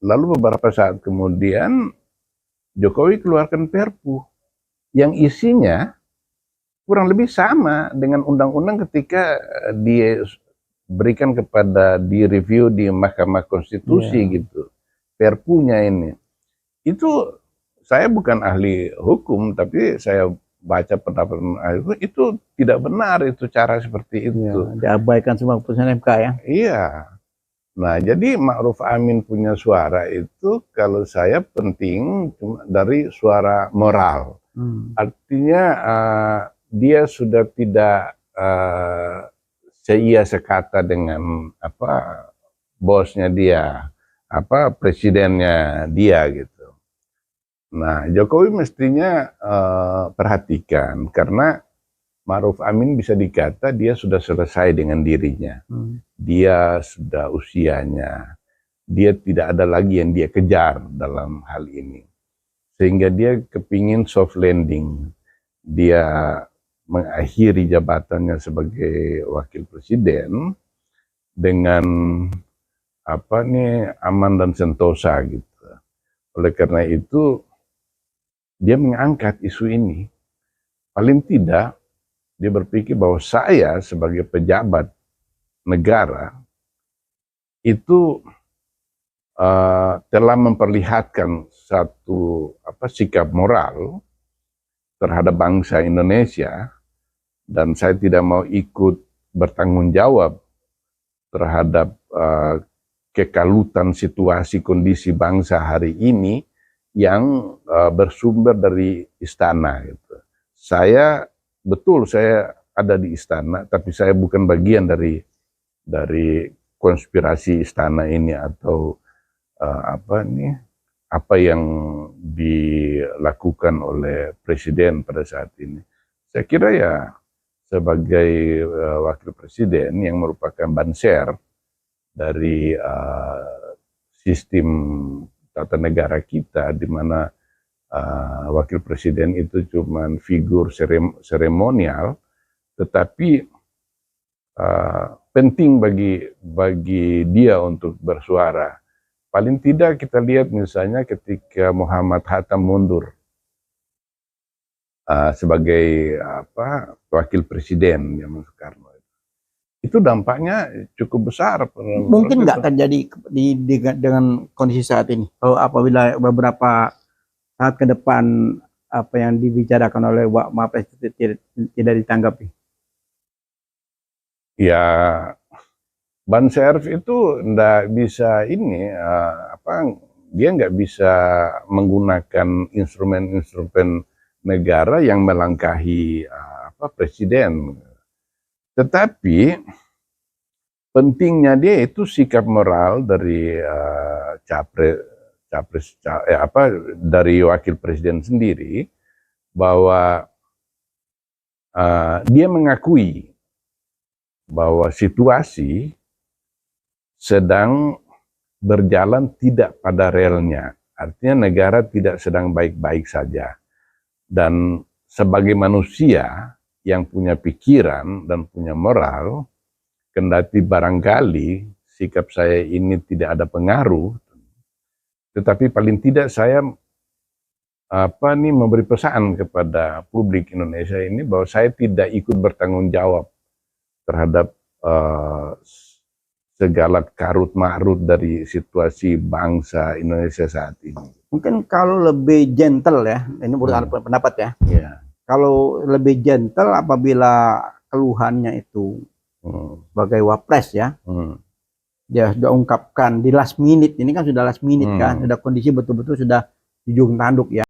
lalu beberapa saat kemudian Jokowi keluarkan Perpu yang isinya kurang lebih sama dengan undang-undang ketika diberikan direview di Mahkamah Konstitusi gitu. Perpunya ini. Itu saya bukan ahli hukum, tapi saya baca pendapat ahli hukum, itu tidak benar itu cara seperti itu. Ya, diabaikan semua putusan MK ya. Iya. Nah, jadi Ma'ruf Amin punya suara itu kalau saya penting cuma dari suara moral. Artinya dia sudah tidak seia sekata dengan bosnya dia, presidennya dia gitu. Nah, Jokowi mestinya perhatikan karena Ma'ruf Amin bisa dikata dia sudah selesai dengan dirinya. Dia sudah usianya. Dia tidak ada lagi yang dia kejar dalam hal ini. Sehingga dia kepingin soft landing. Dia mengakhiri jabatannya sebagai wakil presiden dengan aman dan sentosa gitu. Oleh karena itu dia mengangkat isu ini. Paling tidak dia berpikir bahwa saya sebagai pejabat negara itu telah memperlihatkan satu sikap moral terhadap bangsa Indonesia dan saya tidak mau ikut bertanggung jawab terhadap kekalutan situasi kondisi bangsa hari ini yang bersumber dari istana gitu. Saya ada di istana, tapi saya bukan bagian dari konspirasi istana ini atau apa yang dilakukan oleh presiden pada saat ini. Saya kira ya sebagai wakil presiden yang merupakan banser dari sistem tata negara kita, di mana wakil presiden itu cuma figur seremonial, tetapi penting bagi dia untuk bersuara. Paling tidak kita lihat misalnya ketika Muhammad Hatta mundur sebagai wakil presiden zaman Soekarno. Itu dampaknya cukup besar. Mungkin nggak terjadi dengan kondisi saat ini. Kalau apabila beberapa saat ke depan apa yang dibicarakan oleh Wak Mapres tidak ditanggapi? Ya, Banserv itu nggak bisa dia nggak bisa menggunakan instrumen-instrumen negara yang melangkahi presiden. Tetapi pentingnya dia itu sikap moral dari dari wakil presiden sendiri, bahwa dia mengakui bahwa situasi sedang berjalan tidak pada relnya. Artinya negara tidak sedang baik-baik saja. Dan sebagai manusia yang punya pikiran dan punya moral, kendati barangkali sikap saya ini tidak ada pengaruh, tetapi paling tidak saya memberi pesan kepada publik Indonesia ini bahwa saya tidak ikut bertanggung jawab terhadap segala karut marut dari situasi bangsa Indonesia saat ini. Mungkin kalau lebih gentle ya, ini menurut pendapat ya. Yeah. Kalau lebih gentle apabila keluhannya itu sebagai wapres ya, dia sudah ungkapkan di last minute, ini kan sudah last minute kan, sudah kondisi betul-betul sudah di ujung tanduk ya.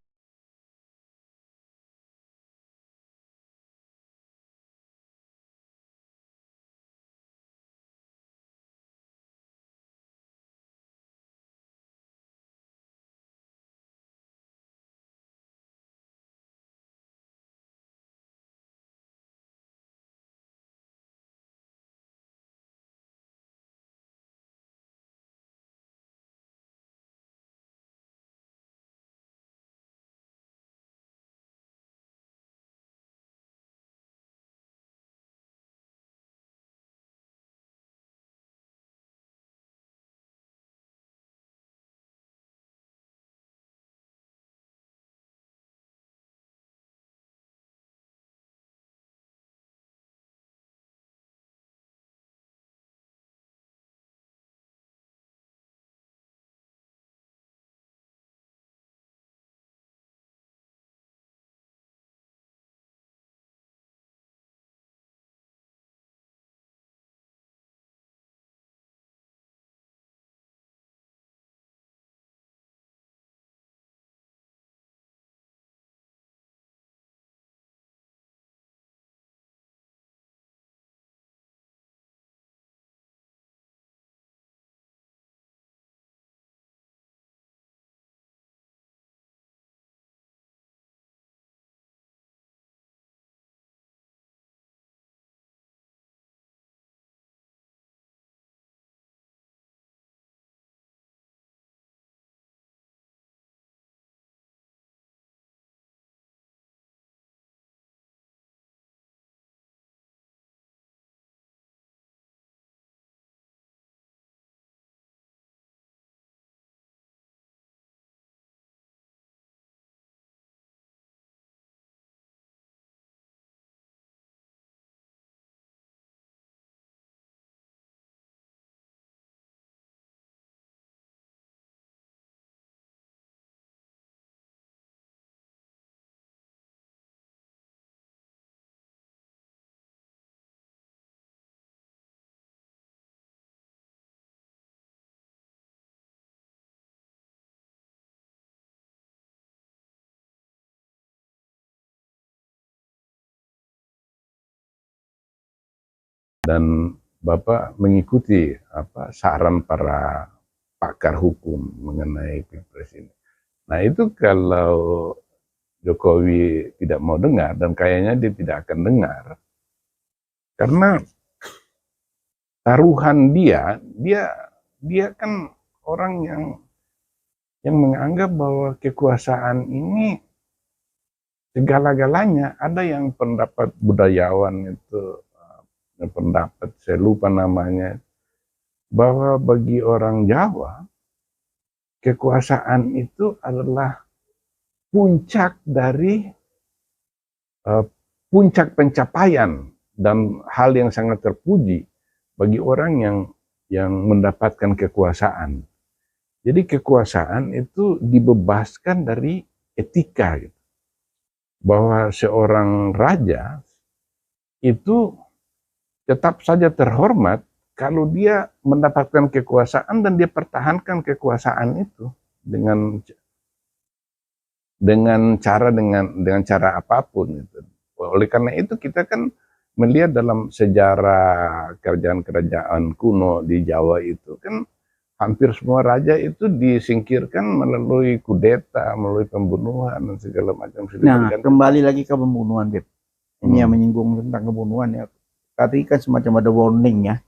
dan Bapak mengikuti saran para pakar hukum mengenai Pilpres ini. Nah itu kalau Jokowi tidak mau dengar, dan kayaknya dia tidak akan dengar, karena taruhan dia kan orang yang menganggap bahwa kekuasaan ini segala-galanya. Ada yang pendapat budayawan itu, pendapat saya lupa namanya, bahwa bagi orang Jawa kekuasaan itu adalah puncak dari puncak pencapaian dan hal yang sangat terpuji bagi orang yang mendapatkan kekuasaan. Jadi kekuasaan itu dibebaskan dari etika, gitu. Bahwa seorang raja itu tetap saja terhormat kalau dia mendapatkan kekuasaan dan dia pertahankan kekuasaan itu dengan cara apapun gitu. Oleh karena itu kita kan melihat dalam sejarah kerajaan-kerajaan kuno di Jawa itu kan hampir semua raja itu disingkirkan melalui kudeta, melalui pembunuhan dan segala macam. Nah, kembali lagi ke pembunuhan, Beb. Ini yang menyinggung tentang pembunuhan ya. Tadi kan semacam ada warning ya.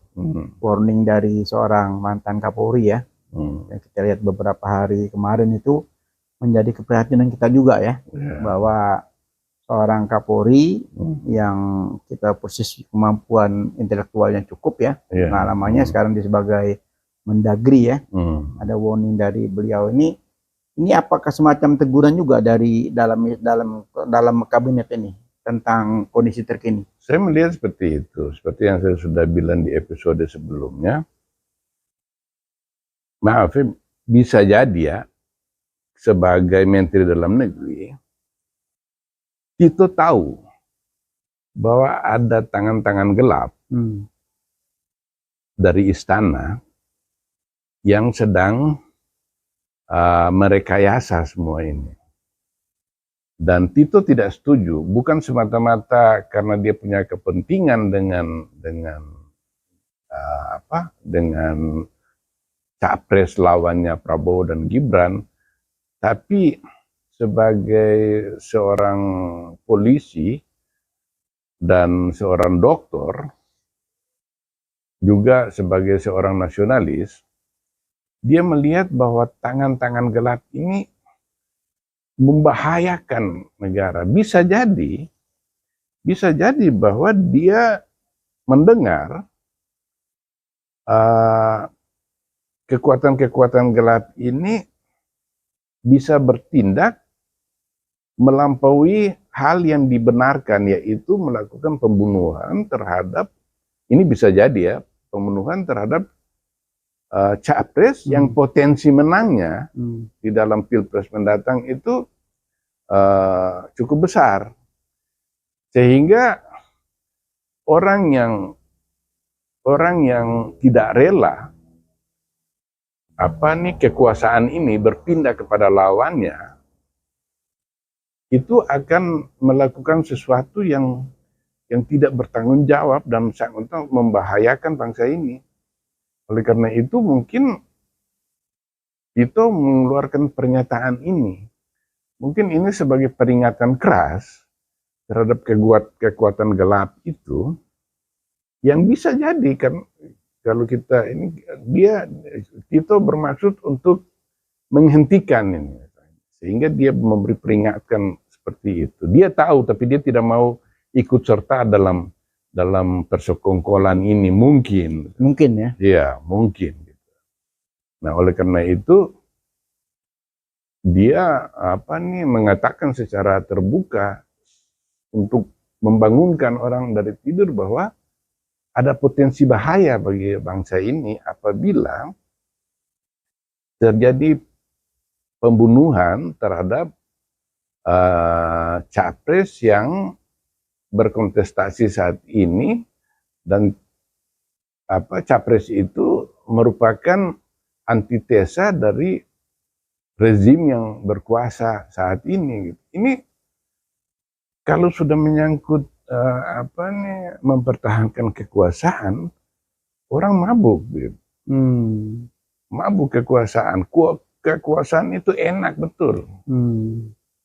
Warning dari seorang mantan Kapolri ya. Yang kita lihat beberapa hari kemarin itu menjadi keprihatinan kita juga ya. Bahwa seorang Kapolri yang kita posisi kemampuan intelektualnya cukup ya. Pengalamannya sekarang dia sebagai Mendagri ya. Ada warning dari beliau ini. Ini apakah semacam teguran juga dari dalam kabinet ini tentang kondisi terkini? Saya melihat seperti itu, seperti yang saya sudah bilang di episode sebelumnya. Maaf, bisa jadi ya, sebagai Menteri Dalam Negeri, Tito tahu bahwa ada tangan-tangan gelap dari istana yang sedang merekayasa semua ini. Dan Tito tidak setuju, bukan semata-mata karena dia punya kepentingan dengan capres lawannya Prabowo dan Gibran, tapi sebagai seorang polisi dan seorang doktor, juga sebagai seorang nasionalis, dia melihat bahwa tangan-tangan gelap ini membahayakan negara. Bisa jadi bahwa dia mendengar kekuatan-kekuatan gelap ini bisa bertindak melampaui hal yang dibenarkan, yaitu melakukan pembunuhan terhadap, ini bisa jadi ya, pembunuhan terhadap capres yang potensi menangnya di dalam Pilpres mendatang itu cukup besar, sehingga orang yang tidak rela kekuasaan ini berpindah kepada lawannya, itu akan melakukan sesuatu yang tidak bertanggung jawab dan sangat membahayakan bangsa ini. Oleh karena itu mungkin Tito mengeluarkan pernyataan ini. Mungkin ini sebagai peringatan keras terhadap kekuatan gelap itu, yang bisa jadi kan kalau kita ini, Tito bermaksud untuk menghentikan ini, sehingga dia memberi peringatan seperti itu. Dia tahu tapi dia tidak mau ikut serta dalam persekongkolan ini, mungkin ya. Iya, mungkin gitu. Nah, oleh karena itu dia mengatakan secara terbuka untuk membangunkan orang dari tidur bahwa ada potensi bahaya bagi bangsa ini apabila terjadi pembunuhan terhadap capres yang berkontestasi saat ini, dan capres itu merupakan antitesa dari rezim yang berkuasa saat ini. Ini kalau sudah menyangkut mempertahankan kekuasaan, orang mabuk, gitu. Mabuk kekuasaan. Kekuasaan itu enak betul.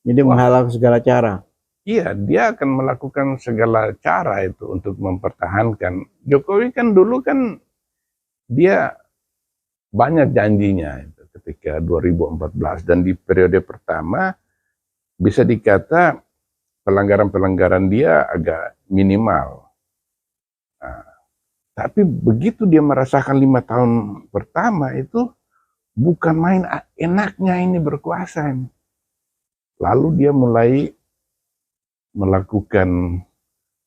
Jadi menghalau segala cara. Iya, dia akan melakukan segala cara itu untuk mempertahankan. Jokowi kan dulu kan dia banyak janjinya itu ketika 2014, dan di periode pertama bisa dikata pelanggaran-pelanggaran dia agak minimal. Nah, tapi begitu dia merasakan 5 tahun pertama itu bukan main enaknya ini berkuasa ini. Lalu dia mulai melakukan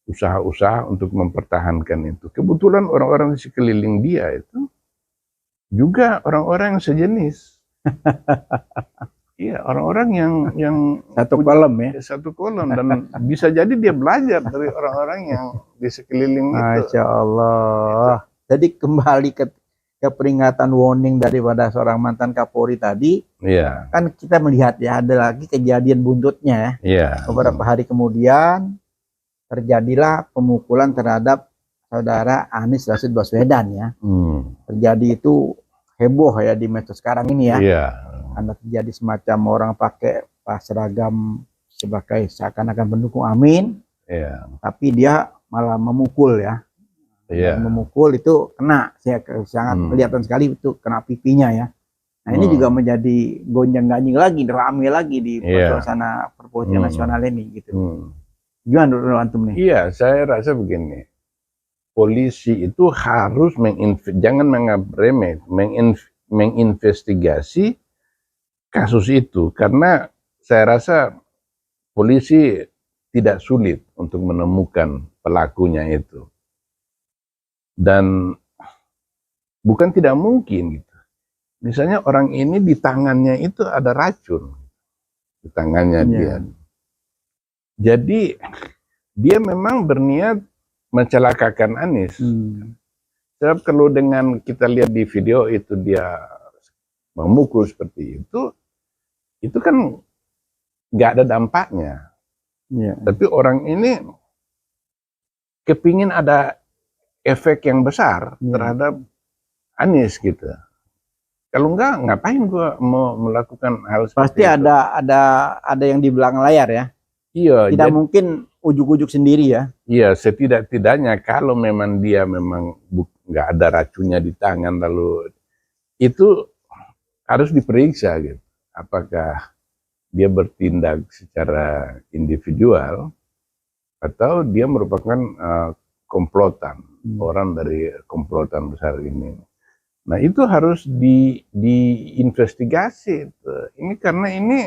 usaha-usaha untuk mempertahankan itu. Kebetulan orang-orang di sekeliling dia itu juga orang-orang yang sejenis. Iya, orang-orang yang Satu kolom ya. satu kolom, dan bisa jadi dia belajar dari orang-orang yang di sekeliling itu. Masya Allah. Jadi kembali ke peringatan warning daripada seorang mantan Kapolri tadi, Iya, kan kita melihat ya ada lagi kejadian buntutnya ya. iya. Beberapa hari kemudian terjadilah pemukulan terhadap saudara Anies Rashid Baswedan ya. Terjadi itu heboh ya di medsos sekarang ini ya. Iya. Karena terjadi semacam orang pakai seragam sebagai seakan-akan pendukung Amin, Iya. tapi dia malah memukul ya. Iya. Dan memukul itu kena, saya sangat kelihatan sekali itu kena pipinya ya. Nah ini juga menjadi gonjang-ganjing lagi, rame lagi di suasana perpolitikan nasional ini gitu. Gimana menurut antum nih? Iya, saya rasa begini. Polisi itu harus jangan menganggap remeh, menginvestigasi kasus itu, karena saya rasa polisi tidak sulit untuk menemukan pelakunya itu. Dan bukan tidak mungkin gitu. Misalnya orang ini di tangannya itu ada racun. Di tangannya dia. Jadi dia memang berniat mencelakakan Anies. Sebab kalau dengan kita lihat di video itu dia memukul seperti itu kan nggak ada dampaknya. Tapi orang ini kepingin ada efek yang besar terhadap Anies gitu. Kalau enggak, ngapain gua mau melakukan hal seperti Pasti itu? ada yang di belakang layar ya. Iya. Tidak mungkin ujuk-ujuk sendiri ya. Iya, setidak-tidaknya kalau memang dia memang nggak ada racunnya di tangan, lalu itu harus diperiksa gitu. Apakah dia bertindak secara individual atau dia merupakan komplotan, orang dari komplotan besar ini. Nah itu harus diinvestigasi. Ini karena ini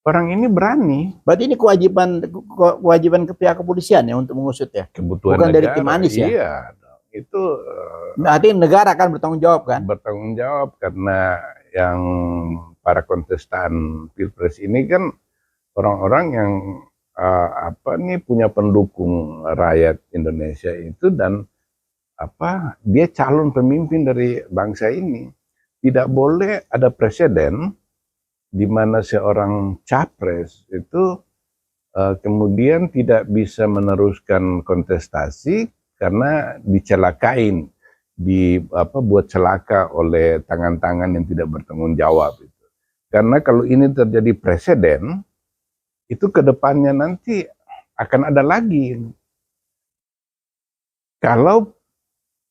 orang ini berani. Berarti ini kewajiban ke pihak kepolisian ya untuk mengusut ya. Kebutuhan bukan negara, dari tim Anies ya. Iya, itu berarti negara kan bertanggung jawab kan. Bertanggung jawab, karena yang para kontestan Pilpres ini kan orang-orang yang punya pendukung rakyat Indonesia itu, dan dia calon pemimpin dari bangsa ini. Tidak boleh ada presiden di mana seorang capres itu kemudian tidak bisa meneruskan kontestasi karena dicelakain, buat celaka oleh tangan-tangan yang tidak bertanggung jawab itu. Karena kalau ini terjadi presiden, itu ke depannya nanti akan ada lagi. Kalau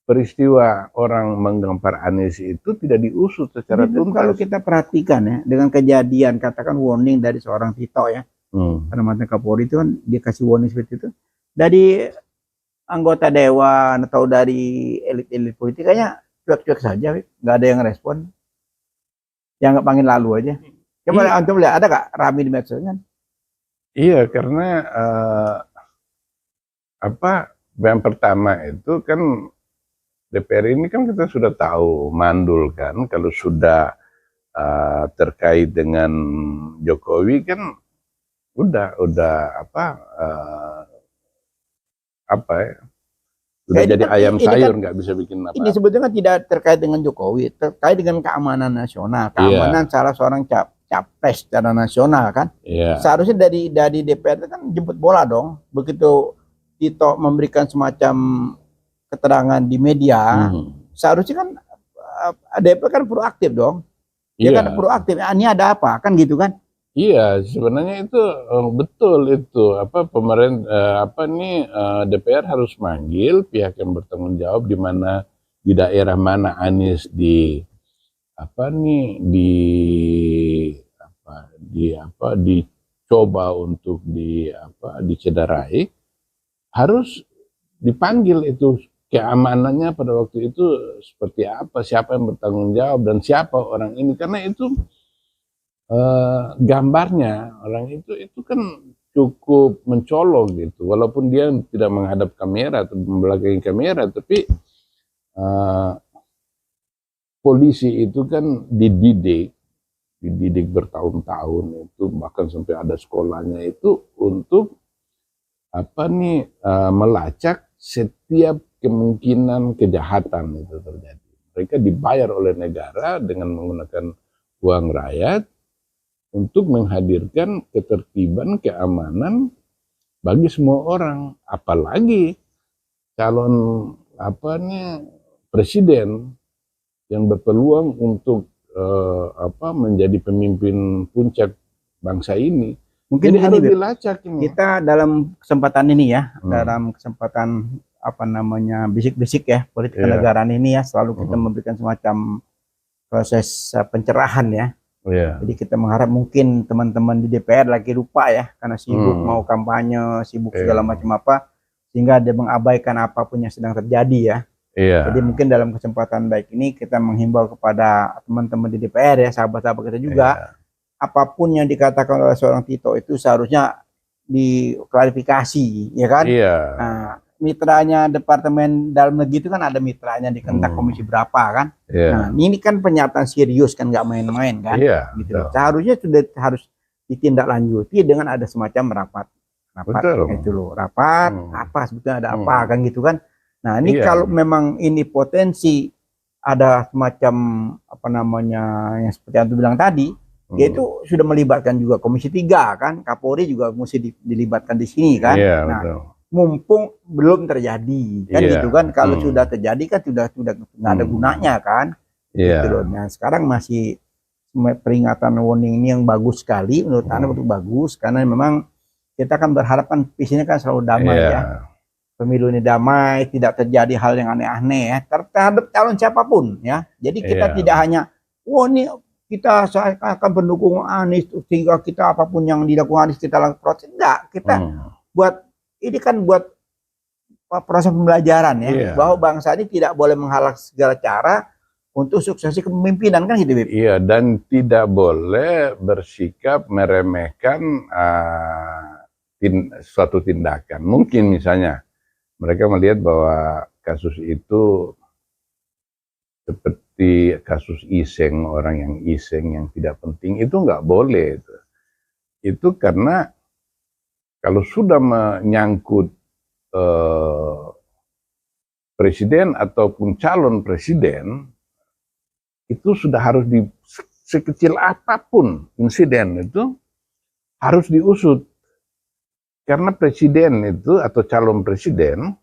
peristiwa orang menggampar Anies itu tidak diusut secara tuntas. Kalau kita perhatikan ya, dengan kejadian katakan warning dari seorang Tito ya, karena mantan Kapolri itu kan dia kasih warning seperti itu, dari anggota dewan atau dari elit-elit politik kayaknya cuek-cuek saja, nggak ada yang respon, yang nggak panggil lalu aja. Coba antum lihat, ada nggak rame di medsos kan? Iya, karena yang pertama itu kan DPR ini kan kita sudah tahu mandul kan, kalau sudah terkait dengan Jokowi kan udah sudah jadi ayam sayur, nggak bisa bikin apa-apa. Ini sebetulnya tidak terkait dengan Jokowi, terkait dengan keamanan nasional, keamanan salah seorang capres secara nasional kan. Iya. Seharusnya dari DPR itu kan jemput bola dong. Begitu Tito memberikan semacam keterangan di media, seharusnya kan DPR kan proaktif dong. Dia Iya. kan proaktif. Ini ada apa kan gitu kan? Iya, sebenarnya itu betul itu apa pemerintah DPR harus manggil pihak yang bertanggung jawab di mana di daerah mana Anies dicoba untuk dicederai, harus dipanggil itu keamanannya pada waktu itu seperti apa, siapa yang bertanggung jawab dan siapa orang ini, karena itu gambarnya orang itu kan cukup mencolok gitu, walaupun dia tidak menghadap kamera atau membelakangi kamera, tapi polisi itu kan dididik bertahun-tahun itu, bahkan sampai ada sekolahnya itu untuk melacak setiap kemungkinan kejahatan itu terjadi. Mereka dibayar oleh negara dengan menggunakan uang rakyat untuk menghadirkan ketertiban, keamanan bagi semua orang, apalagi calon presiden yang berpeluang untuk menjadi pemimpin puncak bangsa ini. Mungkin jadi harus Beb, dilacak ini. Kita dalam kesempatan ini ya, dalam kesempatan bisik-bisik ya politik kenegaraan ini ya, selalu kita memberikan semacam proses pencerahan ya. Jadi kita mengharap mungkin teman-teman di DPR lagi lupa ya, karena sibuk mau kampanye, sibuk segala macam apa, sehingga dia mengabaikan apapun yang sedang terjadi ya. Jadi mungkin dalam kesempatan baik ini kita menghimbau kepada teman-teman di DPR ya, sahabat-sahabat kita juga, apapun yang dikatakan oleh seorang Tito itu seharusnya diklarifikasi, ya kan? Nah, mitranya Departemen Dalam Negeri itu kan ada mitranya di Kentak Komisi berapa kan? Nah, ini kan pernyataan serius kan, nggak main-main kan? Gitu. Seharusnya sudah harus ditindaklanjuti dengan ada semacam rapat itu loh, rapat apa sebetulnya ada apa kan gitu kan? Nah ini kalau memang ini potensi ada semacam yang seperti yang tu bilang tadi, yaitu sudah melibatkan juga Komisi 3 kan, Kapolri juga mesti dilibatkan di sini kan. Nah, mumpung belum terjadi kan gitu kan, kalau sudah terjadi kan sudah nggak ada gunanya kan. Gitu loh. Nah sekarang masih peringatan warning ini yang bagus sekali menurut Anda, betul bagus, karena memang kita kan berharap kan visinya kan selalu damai ya. Pemilu ini damai, tidak terjadi hal yang aneh-aneh ya terhadap calon siapapun ya. Jadi kita tidak hanya ini kita akan pendukung Anies sehingga kita apapun yang dilakukan Anies kita lakukan protes. Enggak, kita buat ini kan buat proses pembelajaran ya, bahwa bangsa ini tidak boleh menghalang segala cara untuk suksesi kepemimpinan kan gitu, Bib. Iya, dan tidak boleh bersikap meremehkan suatu tindakan. Mungkin misalnya mereka melihat bahwa kasus itu seperti kasus iseng, orang yang iseng, yang tidak penting, itu nggak boleh. Itu karena kalau sudah menyangkut presiden ataupun calon presiden, itu sudah harus sekecil apapun insiden itu harus diusut. Karena presiden itu atau calon presiden,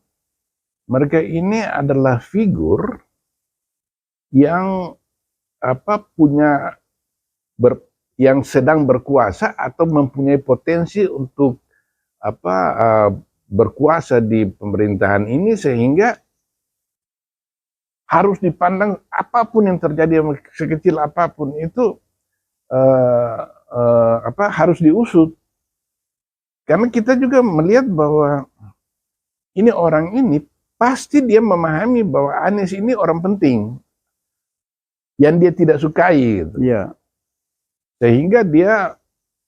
mereka ini adalah figur yang yang sedang berkuasa atau mempunyai potensi untuk berkuasa di pemerintahan ini, sehingga harus dipandang apapun yang terjadi, sekecil apapun itu harus diusut. Karena kita juga melihat bahwa ini orang ini pasti dia memahami bahwa Anies ini orang penting yang dia tidak sukai gitu. Sehingga dia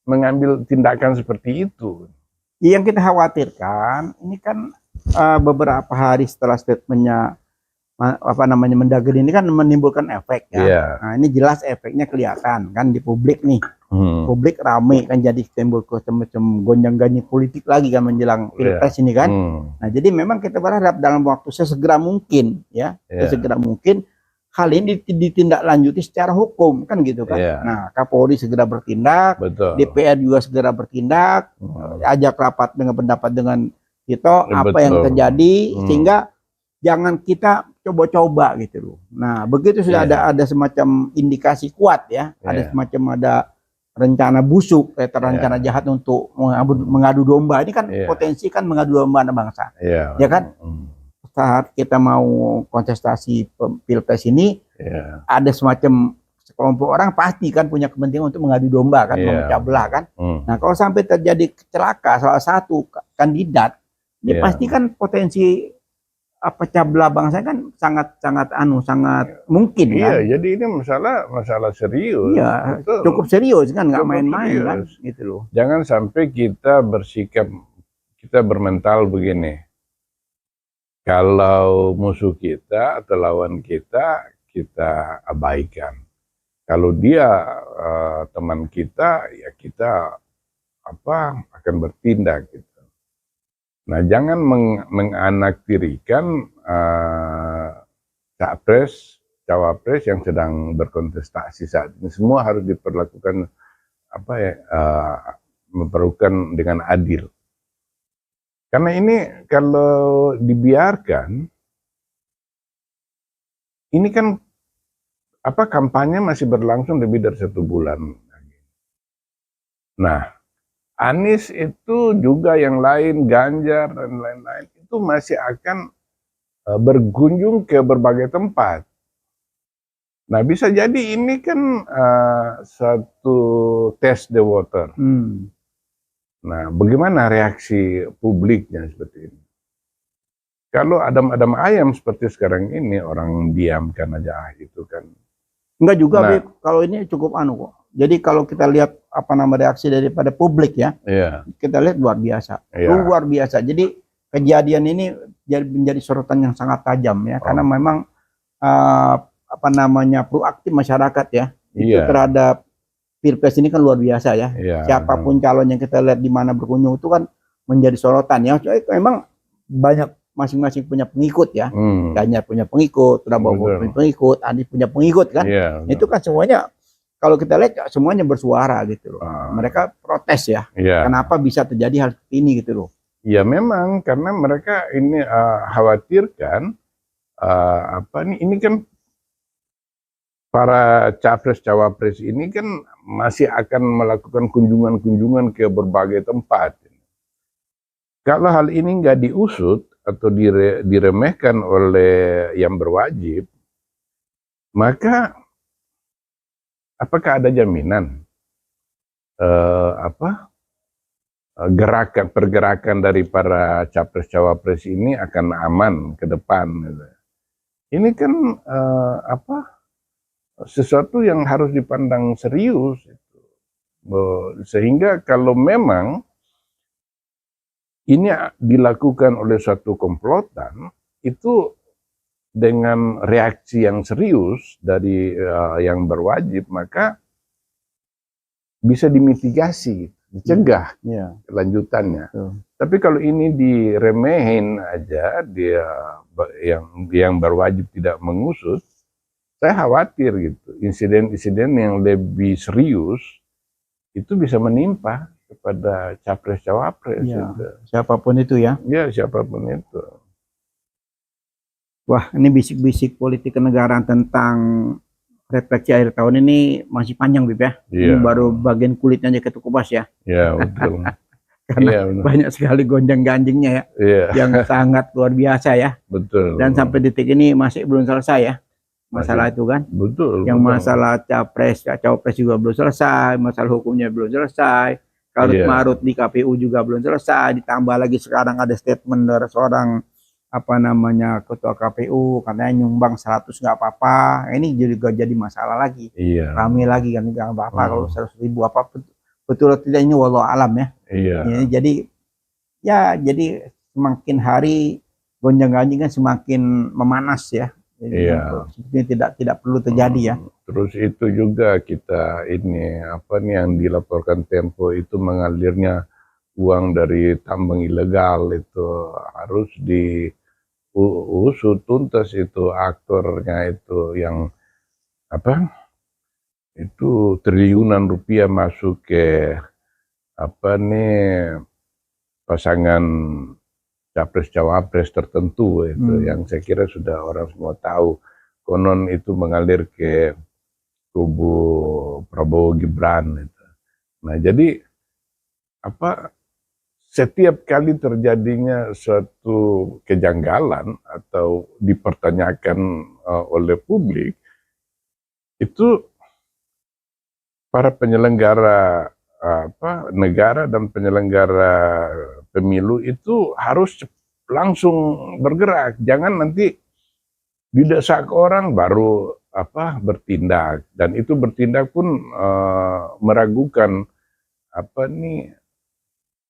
mengambil tindakan seperti itu. Yang kita khawatirkan ini kan beberapa hari setelah statementnya Mendagri ini kan menimbulkan efek ya. Nah ini jelas efeknya kelihatan kan di publik nih. Publik rame kan, jadi timbul semacam gonjang-ganjing politik lagi kan menjelang pilpres ini kan. Nah jadi memang kita berharap dalam waktu sesegera mungkin ya, sesegera mungkin hal ini ditindaklanjuti secara hukum kan gitu kan. Iya. Nah, Kapolri segera bertindak, Betul. DPR juga segera bertindak, ajak rapat dengan pendapat dengan Tito apa yang Betul. terjadi sehingga jangan kita coba-coba gitu loh. Nah, begitu sudah Iya. ada semacam indikasi kuat ya, ada Iya. semacam ada rencana busuk, rencana jahat untuk mengadu domba. Ini kan Iya. potensi kan mengadu domba anak bangsa. Iya. Ya kan? Saat kita mau kontestasi pilpres ini, Iya. ada semacam sekelompok orang pasti kan punya kepentingan untuk mengadu domba kan, Iya. memecah belah kan. Hmm. Nah, kalau sampai terjadi celaka salah satu kandidat, ini Iya. pasti kan potensi pecah belah bangsa kan sangat mungkin kan. Iya, jadi ini masalah serius. Iya, Betul. cukup serius kan, nggak Cukup main-main kan, serius. gitu loh. Jangan sampai kita bersikap, kita bermental begini. Kalau musuh kita atau lawan kita abaikan. Kalau dia teman kita, ya kita akan bertindak gitu. Nah, jangan menganaktirikan capres, cawapres yang sedang berkontestasi saat ini. Semua harus diperlakukan memperlakukan dengan adil. Karena ini kalau dibiarkan, ini kan kampanye masih berlangsung lebih dari 1 bulan. Nah, Anies itu juga yang lain, Ganjar dan lain-lain itu masih akan berkunjung ke berbagai tempat. Nah, bisa jadi ini kan satu test the water. Nah, bagaimana reaksi publiknya seperti ini? Kalau adam-adam ayam seperti sekarang ini, orang diamkan aja itu kan. Enggak juga, Nah. Beb, kalau ini cukup kok. Jadi kalau kita lihat reaksi daripada publik ya, kita lihat luar biasa. Iya. Luar biasa. Jadi kejadian ini menjadi sorotan yang sangat tajam ya, karena memang proaktif masyarakat ya, itu terhadap pilpres ini kan luar biasa ya. Siapapun calon yang kita lihat di mana berkunjung itu kan menjadi sorotan ya. Memang banyak masing-masing punya pengikut ya. Ganjar punya pengikut, Prabowo punya pengikut, Anies punya pengikut kan. Itu kan semuanya kalau kita lihat semuanya bersuara gitu loh. Mereka protes ya. Kenapa bisa terjadi hal seperti ini gitu loh. Ya memang karena mereka ini khawatirkan ini kan para capres cawapres ini kan masih akan melakukan kunjungan-kunjungan ke berbagai tempat. Kalau hal ini nggak diusut atau diremehkan oleh yang berwajib, maka apakah ada jaminan pergerakan dari para capres cawapres ini akan aman ke depan? Ini kan sesuatu yang harus dipandang serius, sehingga kalau memang ini dilakukan oleh suatu komplotan, itu dengan reaksi yang serius dari yang berwajib, maka bisa dimitigasi, dicegah kelanjutannya. Tapi kalau ini diremehin aja, dia yang berwajib tidak mengusut, saya khawatir gitu, insiden-insiden yang lebih serius itu bisa menimpa kepada capres cawapres. Siapapun itu ya. Ya, siapapun itu. Wah, ini bisik-bisik politik kenegaraan tentang refleksi akhir tahun ini masih panjang, Bib ya. Ini baru bagian kulitnya aja ketukupas ya. Ya, betul. Karena banyak sekali gonjang-ganjingnya ya. Yang sangat luar biasa ya. Betul. Dan sampai detik ini masih belum selesai ya. Masalah itu kan. Betul. Yang masalah cawapres juga belum selesai, masalah hukumnya belum selesai. Karut-marut di KPU juga belum selesai. Ditambah lagi sekarang ada statement dari seorang ketua KPU katanya nyumbang 100 nggak apa-apa. Ini jadi masalah lagi. Rame lagi kan, nggak apa-apa kalau 100.000 betul atau tidak ini walau alam ya. Jadi semakin hari gonjang-ganjing kan semakin memanas ya. Jadi tidak perlu terjadi ya. Terus itu juga kita ini yang dilaporkan Tempo itu mengalirnya uang dari tambang ilegal itu harus usut tuntas itu aktornya itu yang apa? Itu triliunan rupiah masuk ke pasangan capres cawapres tertentu itu yang saya kira sudah orang semua tahu. Konon itu mengalir ke kubu Prabowo Gibran itu. Nah, jadi setiap kali terjadinya suatu kejanggalan atau dipertanyakan oleh publik, itu para penyelenggara negara dan penyelenggara pemilu itu harus langsung bergerak. Jangan nanti didesak orang baru bertindak, dan itu bertindak pun meragukan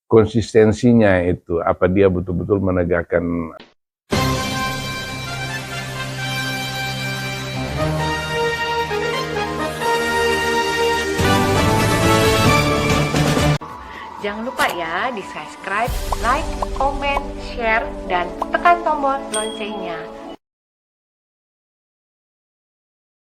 konsistensinya itu, apa dia betul-betul menegakkan. Jangan lupa ya di subscribe, like, comment, share, dan tekan tombol loncengnya.